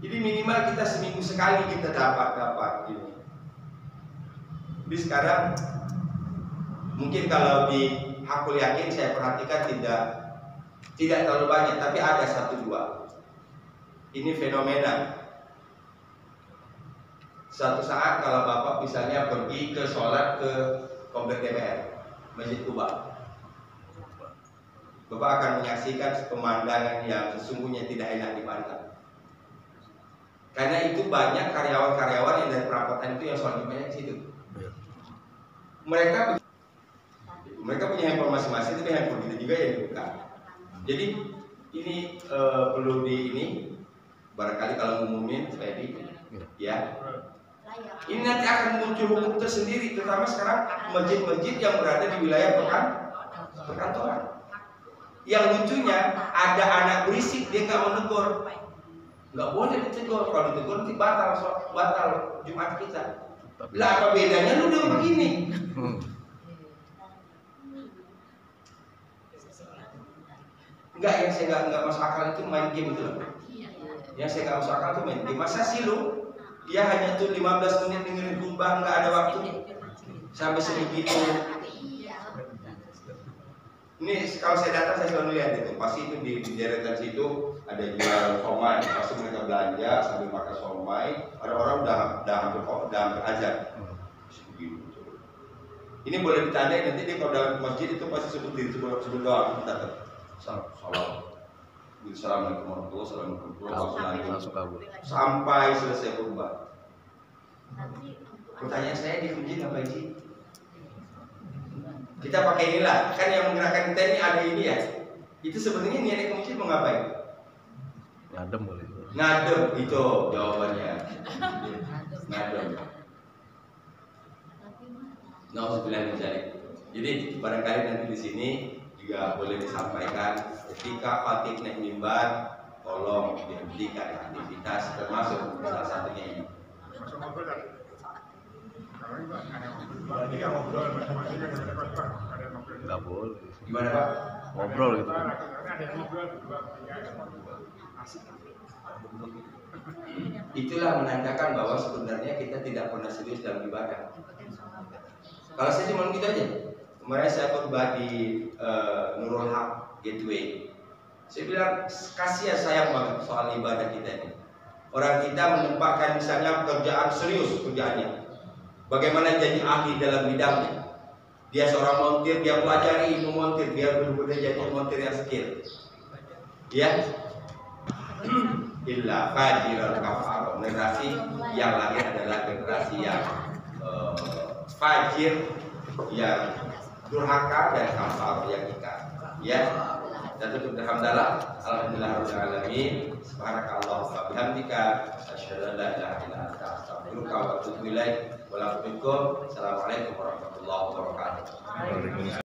Jadi minimal kita seminggu sekali kita dapat ini. Jadi sekarang mungkin kalau di Hakul Yakin saya perhatikan tidak terlalu banyak, tapi ada 1-2. Ini fenomena. Suatu saat kalau Bapak misalnya pergi ke sholat ke komplek DPR, Masjid Kuba, Bapak akan menyaksikan pemandangan yang sesungguhnya tidak enak dipandang. Karena itu banyak karyawan-karyawan yang dari perapatan itu yang sholat Jumatnya di situ. Mereka punya handphone masing-masing, tapi handphone kita juga yang dibuka. Jadi ini perlu barangkali kalau ngumumin supaya ya. Ini nanti akan muncul hukum tersendiri, terutama sekarang masjid-masjid yang berada di wilayah perkantoran. Yang lucunya ada anak berisik, dia nggak menegur. Nggak boleh ditegur. Kalau ditegur nanti batal Jumat kita. Lah apa bedanya lu dengan begini? Enggak, yang saya nggak masuk akal itu main game itu loh. Yang saya nggak masuk akal itu main game. Masa sih lu? Dia hanya tuh 15 menit dengerin khutbah, nggak ada waktu sampai sebegitu. Ini kalau saya datang saya selalu lihat itu, pasti itu di deretan situ ada jual somai, pasti mereka belanja sambil makan somai. Ada orang udah hampir azan. Ini boleh ditandai nanti dia kalau dalam masjid itu pasti sebut doa kita salam. Assalamualaikum warahmatullahi wabarakatuh. Langsung kabur. Sampai selesai khutbah. Pertanyaan saya di masjid ngapain sih? Kita pakai inilah, kan yang menggerakkan kita ini ada ini ya. Itu sebenarnya niatnya ke masjid mau ngapain? Ngadem boleh. Ngadem itu jawabannya. Ngadem. Nauzubillah min dzalik. Jadi barangkali nanti di sini juga boleh disampaikan ketika khatib naik mimbar, tolong dihentikan aktivitas termasuk salah satunya ini. Nggak boleh. Gimana Pak? Ngobrol gitu kan. Itulah menandakan bahwa sebenarnya kita tidak pernah serius dalam ibadah. Kalau saya cuma gitu aja. Kemarin saya khutbah di Nurul Haq Gateway. Saya bilang kasihan sayang banget soal ibadah kita ini. Orang kita menempatkan misalnya pekerjaan serius kerjaannya. Bagaimana jadi ahli dalam bidangnya. Dia seorang montir, dia pelajari ilmu montir, dia benar-benar jadi montir yang skill. Ya. Illa fajiran kafar. Generasi yang lahir adalah generasi yang fajir, yang durhaka dan kafar yang ikat. Ya. Dan untuk alhamdulillah, alhamdulillahirabbil alamin. Subhanakallah wa bihamdika asyhadu an la ilaha illa anta astaghfiruka wa atubu ilaik. Assalamualaikum warahmatullahi wabarakatuh.